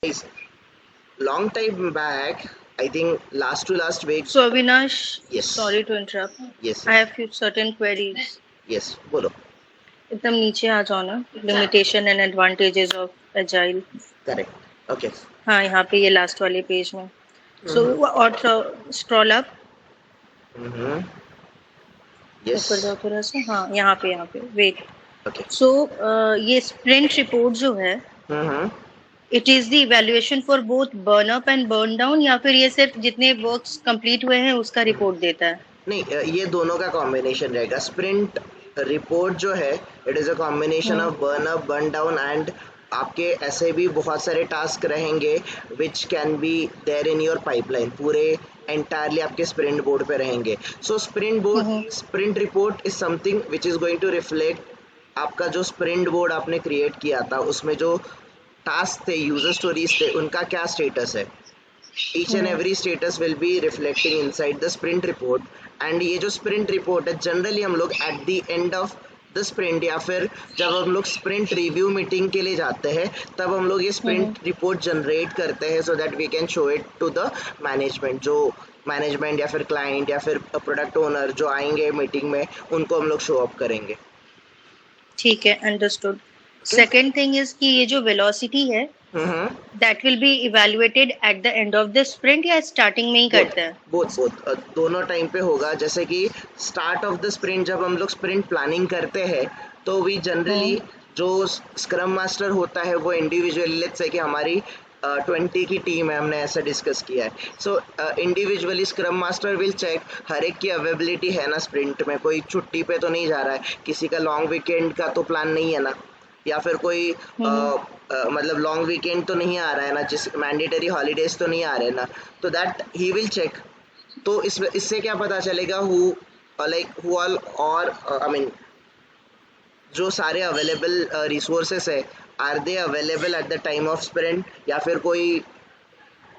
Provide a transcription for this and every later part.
Guys, long time back, I think last to last week. So Avinash, Yes, sorry to interrupt. yes, I have few certain queries. yes. बोलो. एकदम नीचे आ जाओ ना. Limitation and advantages of agile. Correct. Okay. हाँ यहाँ पे ये last वाले पेज में. So Mm-hmm. और scroll up. Mm-hmm. ऊपर Yes. जाओ थोड़ा सा. हाँ यहाँ पे wait. Okay. So ये sprint report जो है, Mm-hmm. it is the evaluation for both burn up and burn down या फिर ये सिर्फ जितने works complete हुए हैं उसका report देता है? नहीं, ये दोनों का कॉम्बिनेशन रहेगा. स्प्रिंट रिपोर्ट जो है, it is a combination of burn up, burn down and आपके ऐसे भी बहुत सारे टास्क रहेंगे which can be there in your pipeline. पूरे एंटायरली आपके स्प्रिंट बोर्ड पे रहेंगे. So sprint report is something which is going to reflect आपका जो स्प्रिंट बोर्ड आपने क्रिएट किया था उसमें जो टास्क थे, यूजर स्टोरीज थे, उनका क्या स्टेटस है. each and every status will be reflecting inside the sprint report. and ये जो sprint report है जनरली हम लोग at the end of the sprint या फिर जब हम लोग स्प्रिंट रिव्यू मीटिंग के लिए जाते हैं तब हम लोग ये स्प्रिंट रिपोर्ट जनरेट करते हैं so that we can show it to the management. जो मैनेजमेंट या फिर क्लाइंट या फिर प्रोडक्ट ओनर जो आएंगे मीटिंग में उनको हम लोग शो अप करेंगे. ठीक है, understood. Okay? Second thing is कि ये जो वेलोसिटी है that will be evaluated at the end of the sprint या स्टार्टिंग में ही बोथ करते हैं? बोथ बोथ दोनों टाइम पे होगा. जैसे कि स्टार्ट ऑफ द स्प्रिंट जब हम लोग स्प्रिंट प्लानिंग करते हैं तो वी जनरली जो स्क्रम मास्टर होता है वो इंडिविजुअली, लेट्स से कि हमारी 20 की टीम है, हमने ऐसा डिस्कस किया है. So individually scrum master will check हर एक की अवेलेबिलिटी है ना स्प्रिंट में. कोई छुट्टी पे तो नहीं जा रहा है, किसी का लॉन्ग वीकेंड का तो प्लान नहीं है ना, या फिर कोई मतलब लॉन्ग वीकेंड तो नहीं आ रहा है ना, जिस मैंडेटरी हॉलीडेज तो नहीं आ रहे ना, तो दैट ही विल चेक. तो इससे क्या पता चलेगा हु लाइक हु ऑल और आई मीन जो सारे अवेलेबल रिसोर्सेस है are they available at the time of sprint या फिर कोई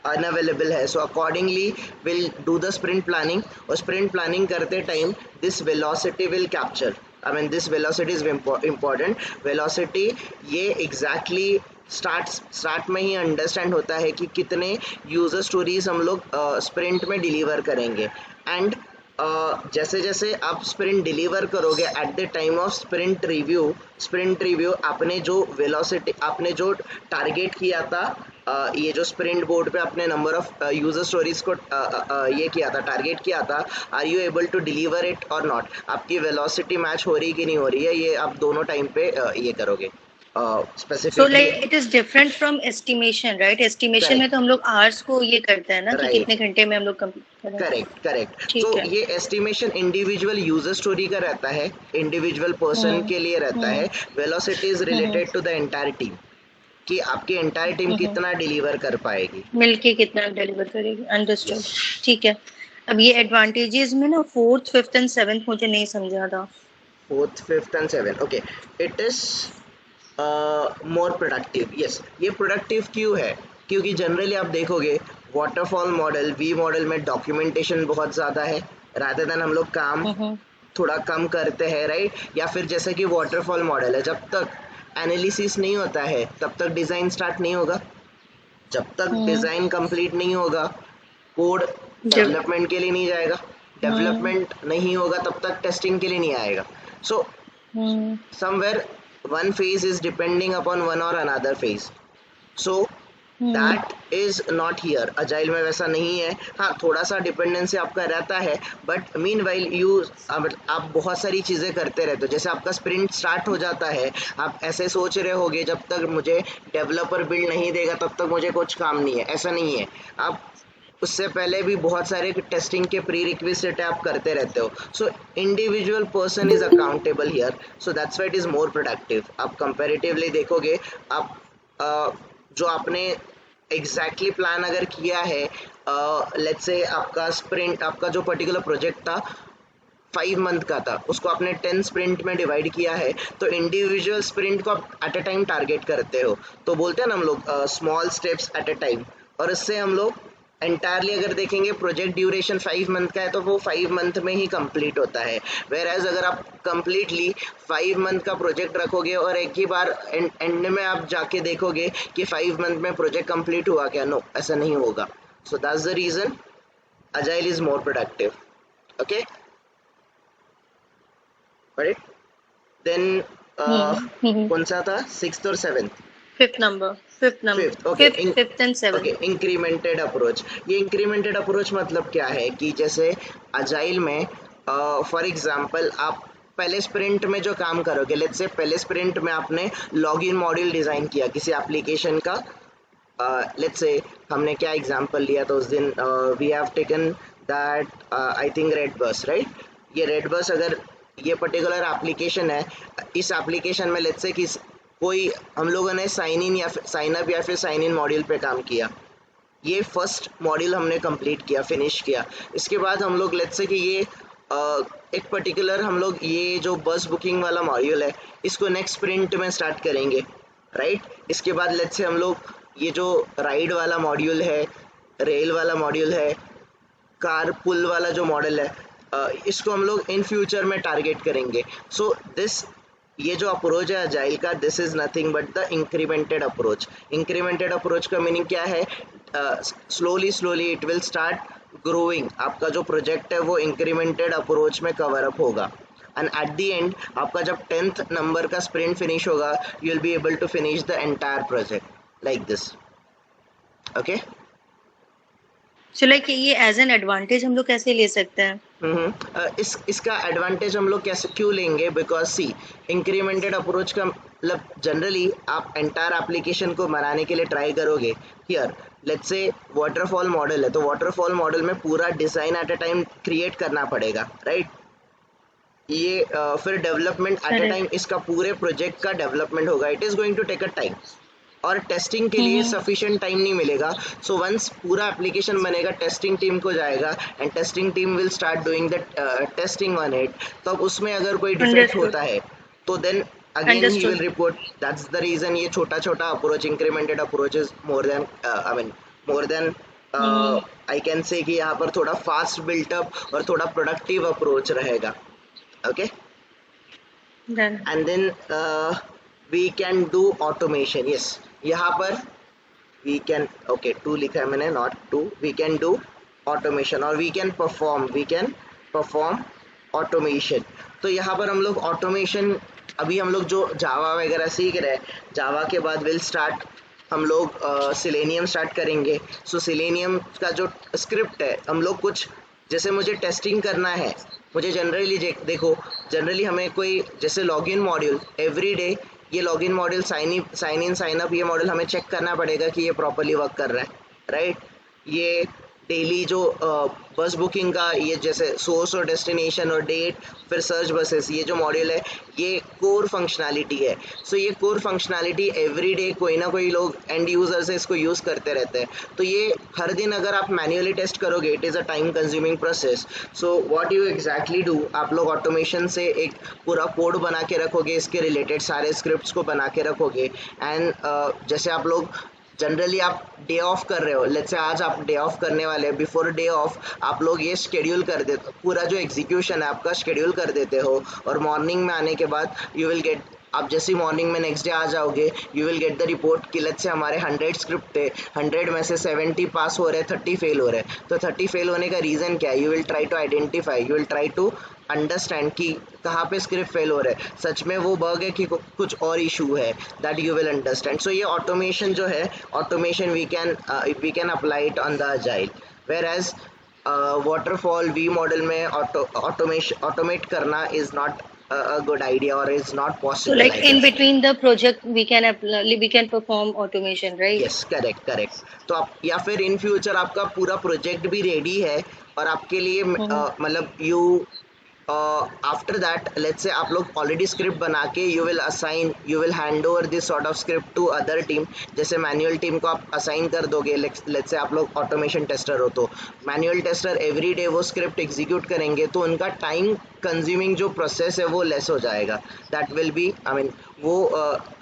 अनअवेलेबल है. So accordingly will do the sprint planning. और स्प्रिंट प्लानिंग करते time this velocity will capture. I mean this velocity is important. Velocity ये exactly start में ही understand होता है कि कितने यूजर स्टोरीज हम लोग स्प्रिंट में डिलीवर करेंगे. एंड जैसे जैसे आप स्प्रिंट डिलीवर करोगे eight the time of sprint review आपने जो वेलोसिटी, आपने जो टारगेट किया था, ये जो स्प्रिंट बोर्ड पे अपने नंबर ऑफ यूजर स्टोरीज को ये किया था, टारगेट किया था, are you able to deliver it और नॉट. आपकी वेलोसिटी मैच हो रही कि नहीं हो रही है, ये आप दोनों टाइम पे ये करोगे So specifically. like it is different from estimation, right? Estimation में करेक्ट, तो हम लोग hours को ये करते हैं ना कि राइट, कितने घंटे में हम लोग कंप्लीट करें. करेक्ट. ठीक तो है. ये एस्टिमेशन इंडिविजुअल यूजर स्टोरी का रहता है, इंडिविजुअल पर्सन के लिए रहता है. Velocity is related to the entire team कि आपकी एंटायर टीम कितना डिलीवर कर पाएगी. मिलके कितना डिलीवर करेगी. अंडरस्टूड. ठीक है. अब ये एडवांटेजेस में ना फोर्थ, फिफ्थ एंड सेवेंथ मुझे नहीं समझा था. Fourth, fifth and seven, okay. It is more productive. Yes, ये प्रोडक्टिव क्यों है? क्योंकि जनरली आप देखोगे वाटरफॉल मॉडल, वी मॉडल में डॉक्यूमेंटेशन बहुत ज़्यादा है, रादर देन हम लोग काम थोड़ा कम करते हैं, राइट. या फिर जैसे कि वाटरफॉल मॉडल है, जब तक एनालिसिस नहीं होता है तब तक डिज़ाइन स्टार्ट नहीं होगा. जब तक डिज़ाइन कंप्लीट नहीं होगा कोड डेवलपमेंट के लिए नहीं जाएगा. डेवलपमेंट नहीं होगा तब तक टेस्टिंग के लिए नहीं आएगा. सो somewhere one phase is depending upon one or another phase. So that is not here. Agile में वैसा नहीं है. हाँ, थोड़ा सा डिपेंडेंसी आपका रहता है, बट मीन वाइल यू आप बहुत सारी चीज़ें करते रहते हो. जैसे आपका स्प्रिंट स्टार्ट हो जाता है, आप ऐसे सोच रहे होगे जब तक मुझे डेवलपर बिल्ड नहीं देगा तब तक मुझे कुछ काम नहीं है. ऐसा नहीं है. आप उससे पहले भी बहुत सारे टेस्टिंग के प्री रिक्विजिट आप करते रहते हो. So individual person is accountable here. So that's why it is more productive. आप कंपैरेटिवली देखोगे, आप जो आपने एग्जैक्टली प्लान अगर किया है, लेट्स से आपका स्प्रिंट, आपका जो पर्टिकुलर प्रोजेक्ट था 5 मंथ का था, उसको आपने 10 स्प्रिंट में डिवाइड किया है, तो इंडिविजुअल स्प्रिंट को आप एट अ टाइम टारगेट करते हो. तो बोलते हैं ना हम लोग small steps at a time, और इससे हम लोग एंटायरली अगर देखेंगे प्रोजेक्ट ड्यूरेशन 5 मंथ का है तो वो 5 मंथ में ही कंप्लीट होता है। वेयर एज अगर आप कंप्लीटली 5 मंथ का प्रोजेक्ट रखोगे और एक ही बार एंड में आप जाके देखोगे कि 5 मंथ में प्रोजेक्ट कंप्लीट हुआ क्या, नो, ऐसा नहीं होगा। So that's the reason Agile is more productive. Okay, got it? Then कौन सा था, 6th और 7th? Fifth number. Okay. Fifth and seventh. Okay, incremented approach. ये incremented approach मतलब क्या है कि जैसे Agile में फॉर एग्जाम्पल आप पहले स्प्रिंट में जो काम करोगे, लेट्स से पहले स्प्रिंट में आपने लॉगिन मॉड्यूल डिजाइन किया किसी एप्लीकेशन का। लेट्स से हमने क्या एग्जांपल लिया था उस दिन, we have taken that I think red bus, right? ये रेड बस अगर ये पर्टिकुलर एप्लीकेशन है, इस एप्लीकेशन में लेट्स से कोई हम लोगों ने साइन इन या साइन अप या फिर साइन इन मॉड्यूल पे काम किया। ये फर्स्ट मॉड्यूल हमने कंप्लीट किया, फिनिश किया। इसके बाद हम लोग लेट्स से कि ये एक पर्टिकुलर हम लोग ये जो बस बुकिंग वाला मॉड्यूल है इसको नेक्स्ट स्प्रिंट में स्टार्ट करेंगे, राइट? इसके बाद लेट्स से हम लोग ये जो राइड वाला मॉड्यूल है, रेल वाला मॉड्यूल है, कार पुल वाला जो मॉडल है, इसको हम लोग इन फ्यूचर में टारगेट करेंगे। सो दिस ये जो अप्रोच है अजाइल का, this is nothing but the incremented approach. Incremented approach का मीनिंग क्या है? Slowly slowly it will start growing. आपका जो प्रोजेक्ट है वो इंक्रीमेंटेड अप्रोच में कवर अप होगा एंड एट द एंड आपका जब 10th नंबर का स्प्रिंट फिनिश होगा, you will be able to finish the entire project like this. Okay, so like ये एज एन एडवांटेज हम लोग कैसे ले सकते हैं? इसका एडवांटेज हम लोग कैसे क्यों लेंगे? बिकॉज सी इंक्रीमेंटेड अप्रोच का मतलब जनरली आप एंटायर एप्लीकेशन को बनाने के लिए ट्राई करोगे। Here let's say waterfall model है तो वाटरफॉल मॉडल में पूरा design at a time create करना पड़ेगा, राइट? ये फिर डेवलपमेंट एट अ टाइम, इसका पूरे प्रोजेक्ट का डेवलपमेंट होगा। It is going to take a time और टेस्टिंग के लिए सफिशिएंट टाइम नहीं मिलेगा। सो वंस पूरा एप्लीकेशन बनेगा, टेस्टिंग टीम को जाएगा and testing team will start doing the testing on it. तो उसमें अगर कोई डिफेक्ट होता है तो then again he will report. That's the reason ये छोटा छोटा approach, incremented approach is more than I can say कि यहाँ पर थोड़ा फास्ट बिल्टअप और थोड़ा प्रोडक्टिव अप्रोच रहेगा। Okay, and then we can do automation. yes, यहाँ पर we can, okay, 2 लिखा है मैंने, not 2, we can do automation और we can perform automation। तो यहाँ पर हम लोग automation, अभी हम लोग जो जावा वगैरह सीख रहे हैं, जावा के बाद विल स्टार्ट हम लोग सिलेनियम स्टार्ट करेंगे। सो सिलेनियम का जो स्क्रिप्ट है, हम लोग कुछ जैसे मुझे टेस्टिंग करना है, मुझे जनरली देखो जनरली हमें कोई जैसे लॉगिन मॉड्यूल एवरी डे, ये login module sign in sign up, ये मॉड्यूल हमें चेक करना पड़ेगा कि ये प्रॉपर्ली वर्क कर रहा है, राइट? ये डेली जो बस बुकिंग का ये जैसे सोर्स और डेस्टिनेशन और डेट, फिर सर्च बसेस, ये जो मॉड्यूल है ये कोर फंक्शनैलिटी है। सो ये कोर फंक्शनैलिटी एवरी डे कोई ना कोई लोग एंड यूजर से इसको यूज़ करते रहते हैं। तो ये हर दिन अगर आप मैन्युअली टेस्ट करोगे, it is a time consuming process. So what you exactly do, आप लोग ऑटोमेशन से एक पूरा कोड बना के रखोगे, इसके रिलेटेड सारे स्क्रिप्ट्स को बना के रखोगे एंड जैसे आप लोग जनरली आप डे ऑफ कर रहे हो, लेट्स से आज आप डे ऑफ करने वाले हैं, बिफोर डे ऑफ आप लोग ये शेड्यूल कर देते, पूरा जो एग्जीक्यूशन है आपका शेड्यूल कर देते हो और मॉर्निंग में आने के बाद यू विल गेट, आप जैसी मॉर्निंग में नेक्स्ट डे आ जाओगे, you will get the report कि लेट्स से हमारे 100 स्क्रिप्ट थे, 100 में से 70 पास हो रहे, 30 फेल हो रहे। तो 30 फेल होने का रीज़न क्या है? You will try to identify, you will try to understand कि कहाँ पे स्क्रिप्ट फेल हो रहे हैं, सच में वो बग है कि कुछ और इशू है, that you will understand. So ये ऑटोमेशन जो है, automation we can apply it on the agile, whereas waterfall V model में ऑटोमेट करना is not a good idea or is not possible. So like in between the project we can perform automation, right? Yes, correct. तो आप या फिर in future आपका पूरा project भी ready है और आपके लिए मतलब आफ्टर दैट लेट्स से आप लोग ऑलरेडी स्क्रिप्ट बना के you will hand over this sort of script to other team. जैसे मैनुअल टीम को आप असाइन कर दोगे, लेट्स से आप लोग ऑटोमेशन टेस्टर हो तो मैनुअल टेस्टर एवरी डे वो स्क्रिप्ट एग्जीक्यूट करेंगे, तो उनका टाइम कंज्यूमिंग जो प्रोसेस है वो लेस हो जाएगा। दैट विल बी वो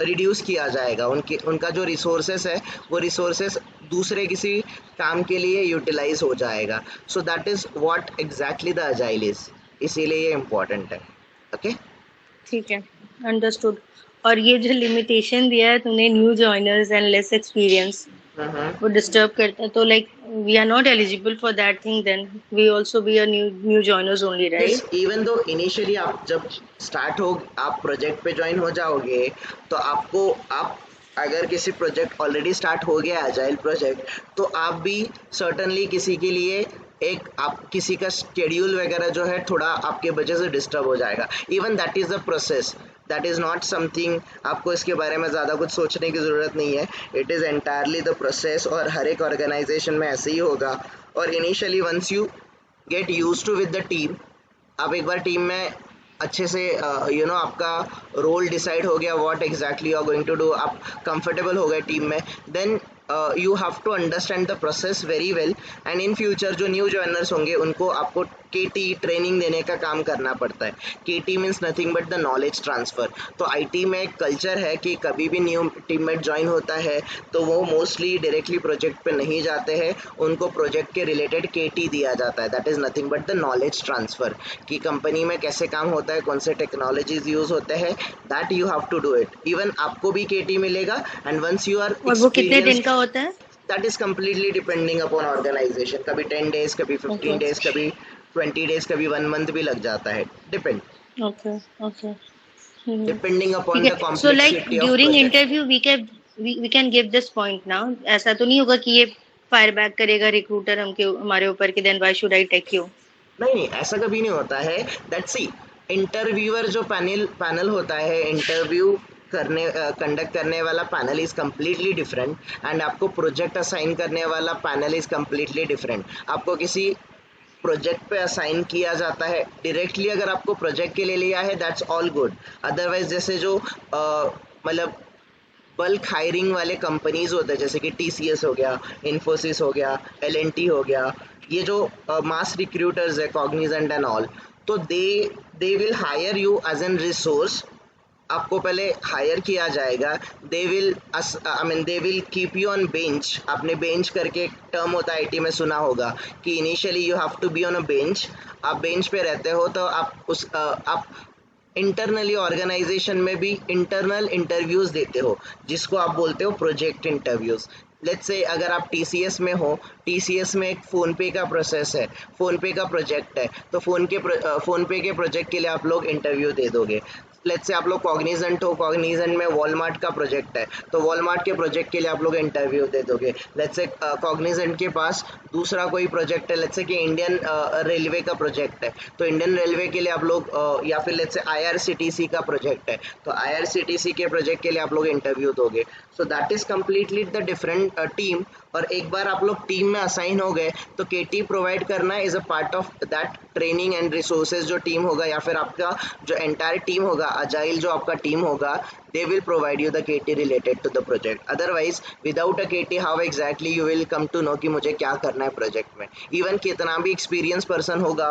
रिड्यूस किया जाएगा। उनका जो रिसोर्सेस है वो रिसोर्सेस दूसरे किसी काम के लिए यूटिलाइज हो जाएगा। So that is what exactly the agile is, इसीलिए ये इम्पोर्टेंट है। ओके ठीक है, अंडरस्टूड। और ये जो लिमिटेशन दिया है तूने, new joiners and less experience, वो डिस्टर्ब करता है, तो like we are not eligible for that thing, then we also be a new joiners only, right? Even though initially आप जब स्टार्ट हो, आप प्रोजेक्ट पे ज्वाइन हो जाओगे, तो आप अगर किसी प्रोजेक्ट ऑलरेडी स्टार्ट हो गया अजाइल प्रोजेक्ट, तो आप भी सर्टनली किसी के लिए आप किसी का शेड्यूल वगैरह जो है थोड़ा आपके वजह से डिस्टर्ब हो जाएगा। Even that is the process, that is not something आपको इसके बारे में ज़्यादा कुछ सोचने की ज़रूरत नहीं है। It is entirely the process, और हर एक ऑर्गेनाइजेशन में ऐसे ही होगा। और initially once you get use to with the team, आप एक बार टीम में अच्छे से आपका रोल डिसाइड हो गया, what exactly you are going to do, आप कंफर्टेबल हो गए टीम में, then you have to understand the process very well. And in future जो न्यू जॉइनर्स होंगे उनको आपको KT ट्रेनिंग देने का काम करना पड़ता है। KT means nothing but the knowledge transfer. तो IT में एक कल्चर है कि कभी भी न्यू टीममेट ज्वाइन होता है तो वो मोस्टली डायरेक्टली प्रोजेक्ट पे नहीं जाते हैं, उनको प्रोजेक्ट के रिलेटेड KT दिया जाता है। That is nothing but the knowledge transfer, कि कंपनी में कैसे काम होता है, कौन से टेक्नोलॉजीज यूज़ होते हैं, that you have to do it. Even आपको भी KT मिलेगा, एंड वंस यू आर और वो कितने दिन का होता है? That is completely depending upon organization. कभी 10 डेज, कभी 15 ओके डेज, कभी 20 डेज, कभी 1 मंथ भी लग जाता है, डिपेंड ओके ओके, डिपेंडिंग ठीक अपॉन द है। So like complexity of during project. Interview we can give this point now, ऐसा तो नहीं होगा कि ये फायर बैक करेगा रिक्रूटर हमारे ऊपर कि then why should I take you? नहीं, ऐसा कभी नहीं होता है। दैट्स सी, इंटरव्यूअर जो पैनल होता है, इंटरव्यू कंडक्ट करने वाला panel is completely different, and आपको प्रोजेक्ट असाइन करने वाला पैनल इज़ कम्प्लीटली डिफरेंट। आपको किसी प्रोजेक्ट पे असाइन किया जाता है डायरेक्टली, अगर आपको प्रोजेक्ट के लिए लिया है दैट्स ऑल गुड। अदरवाइज जैसे जो मतलब बल्क हायरिंग वाले कंपनीज होते हैं, जैसे कि TCS हो गया, इन्फोसिस हो गया, L&T हो गया, ये जो मास रिक्रूटर्स है, कॉग्निजेंट एंड ऑल, तो they will hire you as an resource. आपको पहले हायर किया जाएगा, they will keep you on bench. आपने बेंच करके एक टर्म होता है IT में, सुना होगा कि initially you have to be on a bench. आप बेंच पे रहते हो तो आप इंटरनली ऑर्गेनाइजेशन में भी इंटरनल इंटरव्यूज़ देते हो, जिसको आप बोलते हो प्रोजेक्ट इंटरव्यूज़। लेट्स से अगर आप TCS में हो, TCS में एक फ़ोनपे का प्रोसेस है, फ़ोनपे का प्रोजेक्ट है, तो फ़ोनपे के प्रोजेक्ट के लिए आप लोग इंटरव्यू दे दोगे। लेट्स से आप लोग कॉग्निजेंट हो, कॉग्निजेंट में वॉलमार्ट का प्रोजेक्ट है, तो वॉलमार्ट के प्रोजेक्ट के लिए आप लोग इंटरव्यू दे दोगे। लेट्स से कॉग्निजेंट के पास दूसरा कोई प्रोजेक्ट है, लेट्स से कि इंडियन रेलवे का प्रोजेक्ट है, तो इंडियन रेलवे के लिए आप लोग या फिर लेट्स से IRCTC का प्रोजेक्ट है, तो IRCTC के प्रोजेक्ट के लिए आप लोग इंटरव्यू दोगे। So that is completely the different team. और एक बार आप लोग टीम में असाइन हो गए तो KT प्रोवाइड करना is a part of that training and resources. जो टीम होगा या फिर आपका जो एंटायर टीम होगा, अजाइल जो आपका टीम होगा, they will provide you the KT related to the project. Otherwise without a KT how exactly you will come to know कि मुझे क्या करना है प्रोजेक्ट में। इवन कितना भी एक्सपीरियंस पर्सन होगा,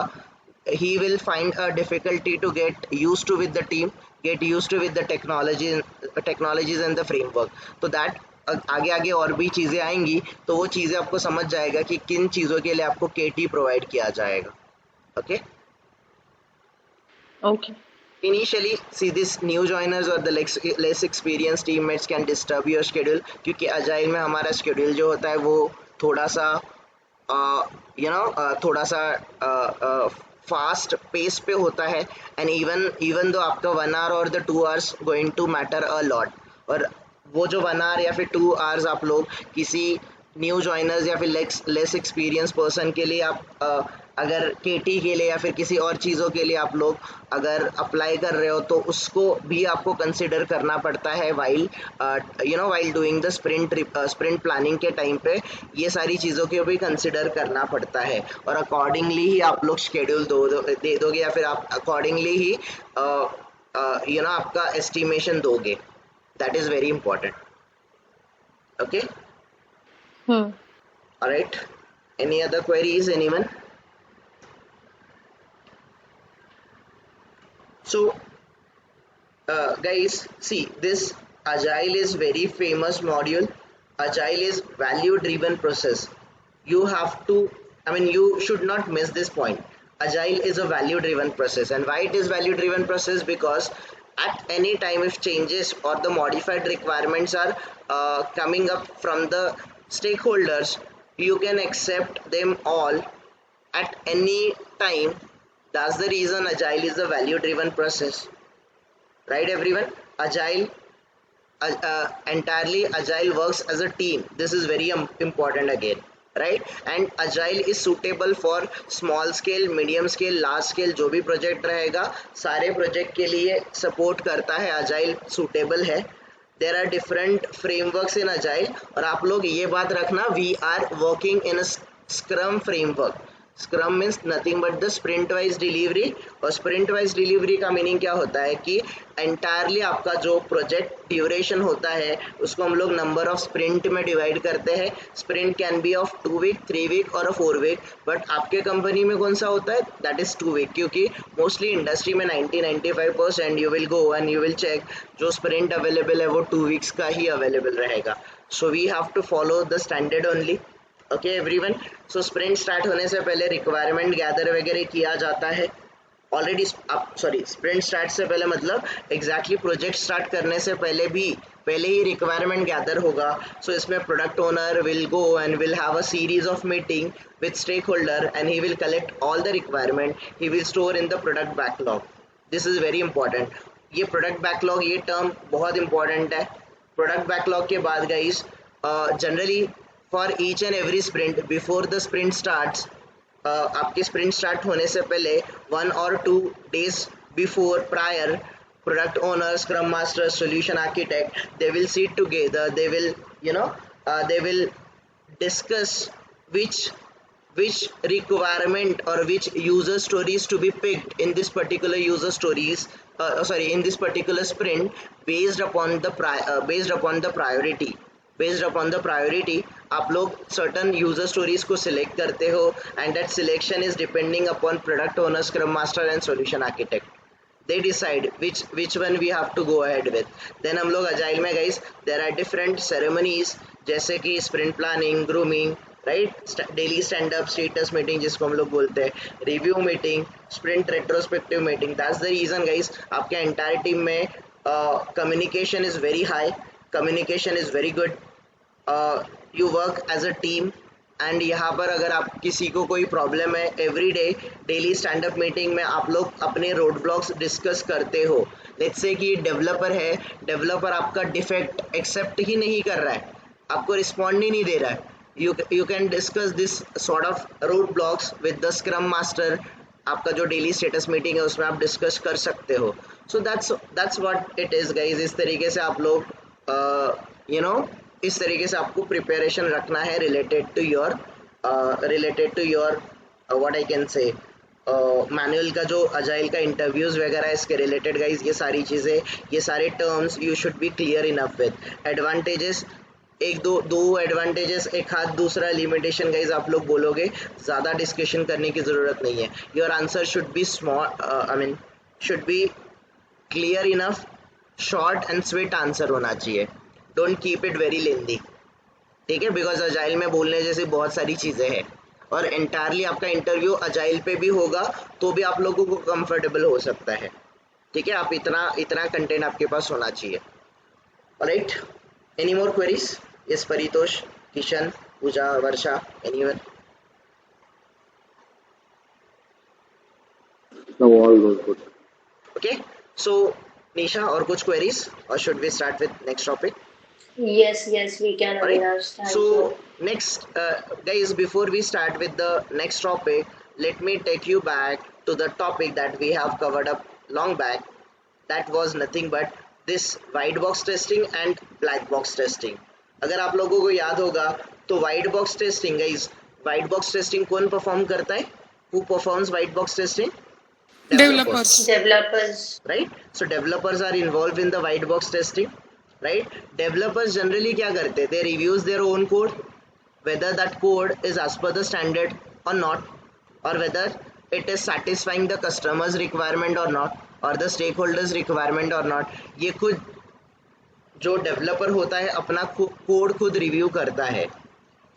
he will find a difficulty to get used to with the team, get used to with the technologies and the framework, तो that आगे आगे और भी चीज़ें आएंगी तो वो चीज़ें आपको समझ जाएगा कि किन चीज़ों के लिए आपको KT प्रोवाइड किया जाएगा। Okay okay Initially, see this new joiners or the less experienced teammates can disturb your schedule, क्योंकि अजाइल में हमारा schedule जो होता है वो थोड़ा सा थोड़ा सा फास्ट पेस पे होता है। एंड इवन दो आपका 1 आवर और the 2 hours going to matter a lot, और वो जो 1 आवर या फिर 2 आवर्स आप लोग किसी न्यू जॉइनर्स या फिर लेस एक्सपीरियंस पर्सन के लिए आप अगर केटी के लिए या फिर किसी और चीज़ों के लिए आप लोग अगर अप्लाई कर रहे हो तो उसको भी आपको कंसिडर करना पड़ता है while while doing the sprint planning के टाइम पे ये सारी चीज़ों के भी कंसिडर करना पड़ता है और अकॉर्डिंगली ही आप लोग शेड्यूल दे दोगे या फिर आप अकॉर्डिंगली ही आपका एस्टिमेशन दोगे. That is very important. Okay. Hmm. All right. Any other queries, anyone? So, guys, see, this Agile is very famous module. Agile is value-driven process. You have to, you should not miss this point. Agile is a value-driven process. And why it is value-driven process? Because at any time if changes or the modified requirements are coming up from the stakeholders, you can accept them all at any time. That's the reason Agile is a value driven process, right everyone? Agile entirely Agile works as a team. This is very important again, right? And Agile is suitable for small scale, medium scale, large scale. जो भी project रहेगा सारे project के लिए support करता है. Agile suitable है. There are different frameworks in Agile और आप लोग ये बात रखना, we are working in a Scrum framework. Scrum means nothing but the sprint wise delivery. और स्प्रिंट वाइज डिलीवरी का मीनिंग क्या होता है कि एंटायरली आपका जो प्रोजेक्ट ड्यूरेशन होता है उसको हम लोग नंबर ऑफ स्प्रिंट में डिवाइड करते हैं. Sprint can be of 2 week, 3 week और 4 वीक. बट आपके कंपनी में कौन सा होता है? दैट इज 2 वीक, क्योंकि मोस्टली इंडस्ट्री में 90-95% you will go and you will check जो स्प्रिंट अवेलेबल है वो 2 वीक्स का ही अवेलेबल रहेगा. So we have to follow the standard only. Okay everyone. So sprint start होने से पहले रिक्वायरमेंट गैदर वगैरह किया जाता है ऑलरेडी. स्प्रिंट स्टार्ट से पहले मतलब एग्जैक्टली प्रोजेक्ट स्टार्ट करने से पहले ही रिक्वायरमेंट गैदर होगा. सो इसमें product owner will go and will have a series of meeting with stake holder and he will collect all the requirement. He will store in the product backlog. This is very important. ये product backlog ये term बहुत important है. Product backlog के बाद guys generally for each and every sprint before the sprint starts, आपके sprint start होने से पहले 1 or 2 days before prior, product owner, scrum master, solution architect, they will sit together. They will they will discuss which requirement or which user stories to be picked in this particular user stories in this particular sprint based upon the priority. Based upon the priority आप लोग certain user stories को select करते हो and that selection is depending upon product owner, scrum master and solution architect. They decide which one we have to go ahead with. Then हम लोग agile में guys there are different ceremonies जैसे कि sprint planning, grooming, right, daily stand up, status meeting जिसको हम लोग बोलते हैं, review meeting, sprint retrospective meeting. That's the reason guys आपके एंटायर टीम में communication is very high, communication is very good. You work as a team and यहाँ पर अगर आप किसी को कोई प्रॉब्लम है every day daily stand up meeting में आप लोग अपने रोड ब्लॉक्स डिस्कस करते हो. लेट्स से कि डेवलपर है, डेवलपर आपका डिफेक्ट एक्सेप्ट ही नहीं कर रहा है, आपको रिस्पॉन्ड ही नहीं दे रहा है. You can discuss this sort of road blocks with the scrum master. आपका जो डेली स्टेटस मीटिंग है उसमें आप डिस्कस कर सकते हो. So that's what it is guys. इस तरीके से आप लोग इस तरीके से आपको प्रिपरेशन रखना है related to your what I can say manual का जो अजाइल का इंटरव्यूज वगैरह इसके रिलेटेड गाइज. ये सारी चीज़ें, ये सारे terms you should be clear enough with. Advantages एक दो एडवांटेजेस, एक हाथ दूसरा लिमिटेशन गाइज आप लोग बोलोगे, ज़्यादा डिस्कशन करने की ज़रूरत नहीं है. Your answer should be should be clear enough, short and sweet answer होना चाहिए. Don't keep it very lengthy, ठीक है, बिकॉज अजाइल में बोलने जैसी बहुत सारी चीज़ें हैं और एंटायरली आपका इंटरव्यू अजाइल पे भी होगा तो भी आप लोगों को कंफर्टेबल हो सकता है. ठीक है, आप इतना कंटेंट आपके पास होना चाहिए. Alright, any more queries? Yes, Paritosh, Kishan, Pooja, Varsha, anyone? No, all good. Okay, so Nisha, और कुछ क्वेरीज और should we start with next topic? Yes, we can, Alright, Avinash. Thank you. so next, guys, before we start with the next topic, let me take you back to the topic that we have covered up long back. That was nothing but this white box testing and black box testing. अगर आप लोगों को याद होगा तो white box testing, guys, white box testing कौन perform करता है? Who performs white box testing? Developers. Developers. Right? So developers are involved in the white box testing. Right? Developers generally क्या करते हैं? They reviews their own code, whether that code is as per the standard or not, or whether it is satisfying the customer's requirement or not, or the stakeholders requirement or not. ये खुद जो developer होता है अपना code खुद review करता है.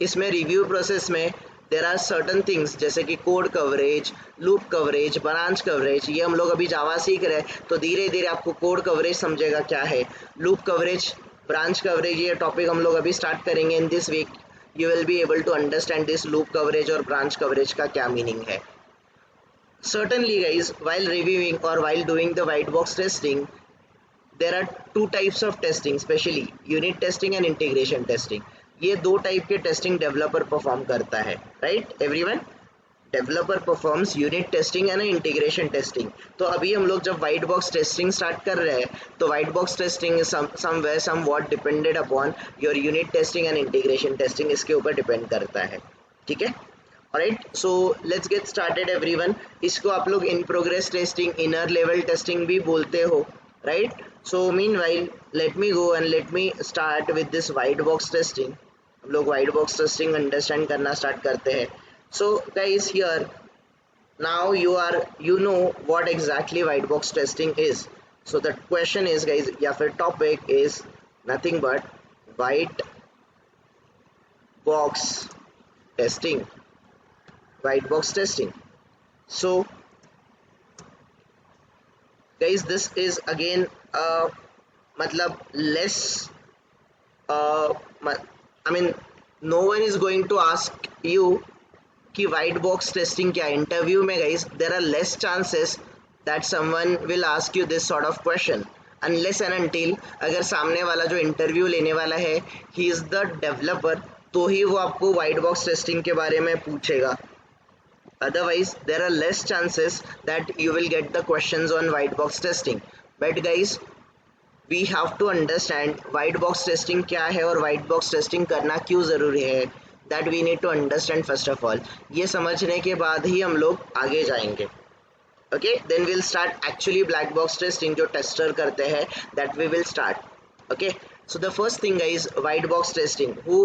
इसमें रिव्यू प्रोसेस में देर आर सर्टन थिंग्स जैसे कि code coverage, loop coverage, branch coverage. ये हम लोग अभी जावा सीख रहे हैं तो धीरे धीरे आपको कोड कवरेज समझेगा क्या है, लूप कवरेज, ब्रांच कवरेज. ये टॉपिक हम लोग अभी स्टार्ट करेंगे in this week. You will be able to understand this loop coverage और ब्रांच कवरेज का क्या मीनिंग है. Certainly guys, while reviewing or while doing the white box testing, there are two types of testing, especially unit testing and integration testing. ये दो type के testing developer perform करता है. Right everyone, developer performs unit testing and integration testing. तो अभी हम लोग जब वाइट बॉक्स टेस्टिंग स्टार्ट कर रहे हैं तो white box testing is somewhere somewhat depended upon your unit testing and integration testing. इसके ऊपर डिपेंड करता है. ठीक है. Alright, so let's get started everyone. इसको आप लोग in progress testing, inner level testing भी बोलते हो. Right. So meanwhile let me go and let me start with this white box testing. हम लोग वाइट बॉक्स टेस्टिंग अंडरस्टैंड करना start करते हैं. So guys here now you know what exactly white box testing is. So the question is guys, या फिर topic is nothing but white box testing. White box testing. So guys, this is again मतलब less I mean no one is going to ask you कि white box testing क्या. Interview में guys there are less chances that someone will ask you this sort of question unless and until अगर सामने वाला जो interview लेने वाला है he is the developer तो ही वो आपको white box testing के बारे में पूछेगा. Otherwise there are less chances that you will get the questions on white box testing. But guys, we have to understand white box testing क्या है और white box testing करना क्यों ज़रूरी है. That we need to understand first of all. ये समझने के बाद ही हम लोग आगे जाएंगे. Okay, then we'll start actually black box testing जो टेस्टर करते हैं, that we will start. Okay. So the first thing guys, white box testing. Who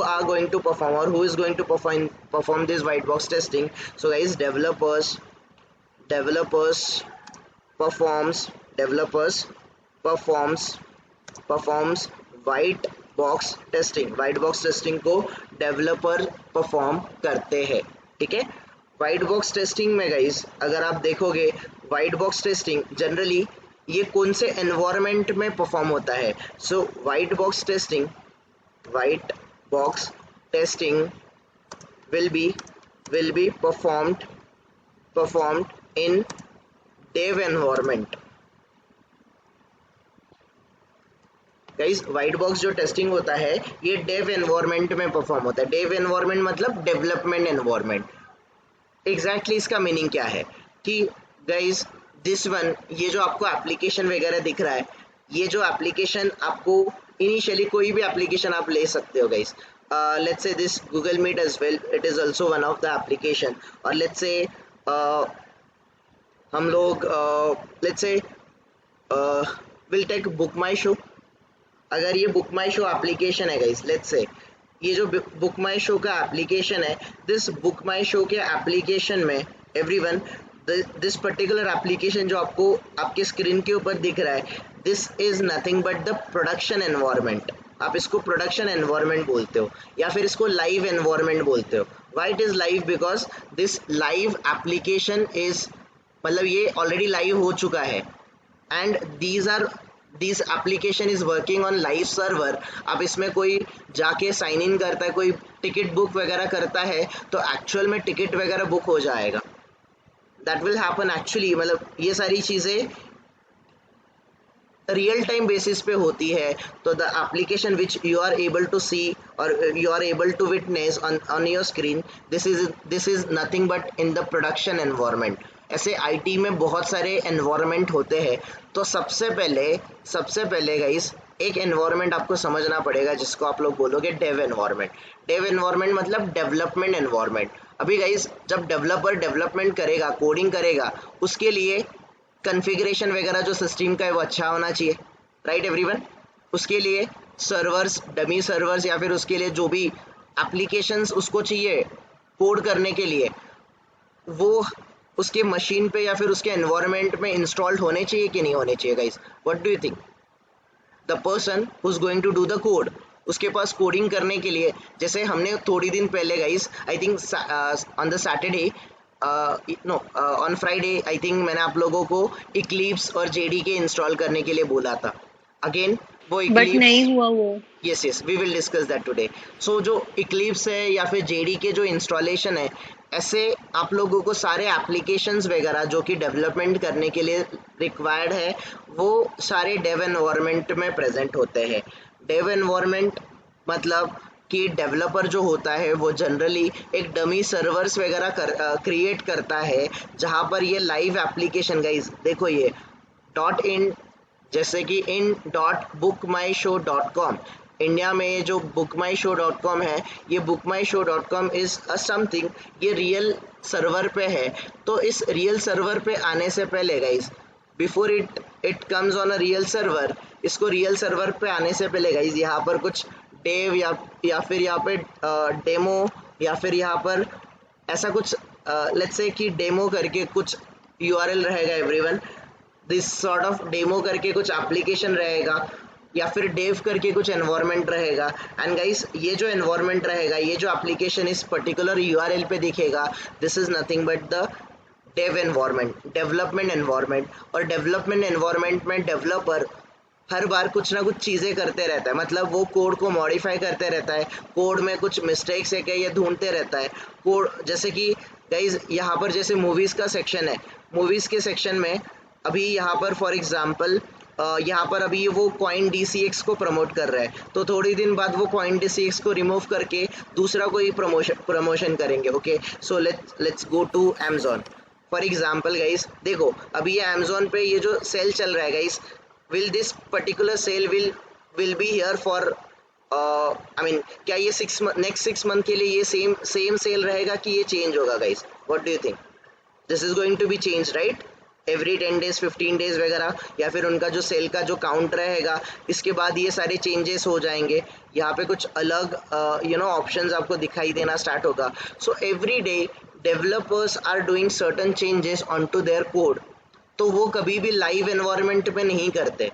are going to perform or who is going to perform this white box testing? So guys, developers performs white box testing. white box testing को developer perform करते हैं. ठीक है. white box testing में guys अगर आप देखोगे white box testing generally ये कौन से एनवायरनमेंट में परफॉर्म होता है. So white box testing will be performed in dev environment. Guys white box जो टेस्टिंग होता है ये डेव एनवायरनमेंट में परफॉर्म होता है. डेव एनवायरनमेंट मतलब डेवलपमेंट एनवायरनमेंट. एग्जैक्टली इसका मीनिंग क्या है कि गाइस दिस वन, ये जो आपको एप्लीकेशन वगैरह दिख रहा है, ये जो एप्लीकेशन आपको इनिशियली कोई भी एप्लीकेशन आप ले सकते हो guys. Let's say this Google Meet as well, it is also one of the application. और लेट्स से हम लोग let's say will take BookMyShow. अगर ये बुक माई शो एप्लीकेशन है गाइस, लेट्स से ये जो BookMyShow का application है, दिस बुक माई शो के एप्लीकेशन में एवरीवन दिस पर्टिकुलर एप्लीकेशन जो आपको आपके स्क्रीन के ऊपर दिख रहा है, this is nothing but the production environment. आप इसको प्रोडक्शन एनवायरनमेंट बोलते हो या फिर इसको लाइव एनवायरनमेंट बोलते हो. Why it is live? Because this live application is मतलब ये ऑलरेडी लाइव हो चुका है and this application is working on live server. अब इसमें कोई जाके साइन इन करता है, कोई टिकट बुक वगैरह करता है तो एक्चुअल में टिकट वगैरह बुक हो जाएगा. That will happen actually. मतलब ये सारी चीज़ें रियल टाइम बेसिस पे होती है, तो the application which you are able to see और you are able to witness on your screen, this is nothing but in the production environment. ऐसे आईटी में बहुत सारे एनवायरनमेंट होते हैं। तो सबसे पहले गाइस एक एनवायरनमेंट आपको समझना पड़ेगा जिसको आप लोग बोलोगे डेव एनवायरनमेंट। डेव एनवायरनमेंट मतलब डेवलपमेंट एनवायरनमेंट। अभी गाइस जब डेवलपर डेवलपमेंट करेगा, कोडिंग करेगा, उसके लिए कॉन्फ़िगरेशन वगैरह जो सिस्टम का है वो अच्छा होना चाहिए, राइट एवरीवन। उसके लिए सर्वर्स, डमी सर्वर्स या फिर उसके लिए जो भी एप्लीकेशंस उसको चाहिए कोड करने के लिए, वो उसके मशीन पे या फिर उसके एनवायरनमेंट में इंस्टॉल्ड होने चाहिए कि नहीं होने चाहिए guys? What do you think? The person who is going to do the code, उसके पास कोडिंग करने के लिए, जैसे हमने थोड़ी दिन पहले guys, I think on the Saturday, know on Friday I think, मैंने आप लोगों को इक्लिप्स और जेडीके इंस्टॉल करने के लिए बोला था। अगेन वो बट इक्लिप्स, नहीं हुआ वो। Yes we will discuss that today. So जो इक्लिप्स है या फिर जेडीके जो इंस्टॉलेशन है, ऐसे आप लोगों को सारे एप्लीकेशंस वगैरह जो कि डेवलपमेंट करने के लिए रिक्वायर्ड है, वो सारे डेव एनवायरनमेंट में प्रेजेंट होते हैं। डेव एनवायरनमेंट मतलब कि डेवलपर जो होता है वो जनरली एक डमी सर्वर्स वगैरह क्रिएट करता है, जहाँ पर ये लाइव एप्लीकेशन, गाइस देखो ये डॉट इन, जैसे कि in dot book my show dot com, India में ये जो बुक माई शो डॉट कॉम है, ये book my show dot com is a something, ये रियल सर्वर पे है। तो इस रियल सर्वर पे आने से पहले guys, before it comes on a real server, इसको रियल सर्वर पे आने से पहले गाइज यहाँ पर कुछ डेव या फिर यहाँ पे डेमो या फिर यहाँ पर ऐसा कुछ लेट्स से कि डेमो करके कुछ यूआरएल रहेगा everyone, this sort of demo करके कुछ एप्लीकेशन रहेगा या फिर डेव करके कुछ एनवायरनमेंट रहेगा। एंड गाइस ये जो एनवायरनमेंट रहेगा, ये जो एप्लीकेशन इस पर्टिकुलर यूआरएल पे दिखेगा, this is nothing but the dev environment, development environment. और डेवलपमेंट एनवायरनमेंट में डेवलपर हर बार कुछ ना कुछ चीज़ें करते रहता है, मतलब वो कोड को मॉडिफाई करते रहता है, कोड में कुछ मिस्टेक्स है क्या ये ढूंढते रहता है। कोड जैसे कि गाइज यहाँ पर जैसे मूवीज़ का सेक्शन है, मूवीज़ के सेक्शन में अभी यहाँ पर फॉर एग्जांपल यहाँ पर अभी वो कॉइन DCX को प्रमोट कर रहा है, तो थोड़ी दिन बाद वो कॉइन DCX को रिमूव करके दूसरा कोई प्रमोशन करेंगे। Okay, so let's go to Amazon for example guys. देखो अभी ये Amazon पे ये जो सेल चल रहा है guys, will this particular sale will be here for I mean, क्या ये नेक्स्ट 6 मंथ के लिए ये सेम सेल रहेगा कि ये चेंज होगा guys? What do you think? This is going to be change right, every 10 days 15 days वगैरह, या फिर उनका जो सेल का जो काउंट रहेगा, इसके बाद ये सारे चेंजेस हो जाएंगे। यहाँ पे कुछ अलग ऑप्शंस आपको दिखाई देना स्टार्ट होगा। So every day developers are doing certain changes on to their code. तो वो कभी भी लाइव एनवायरनमेंट में नहीं करते,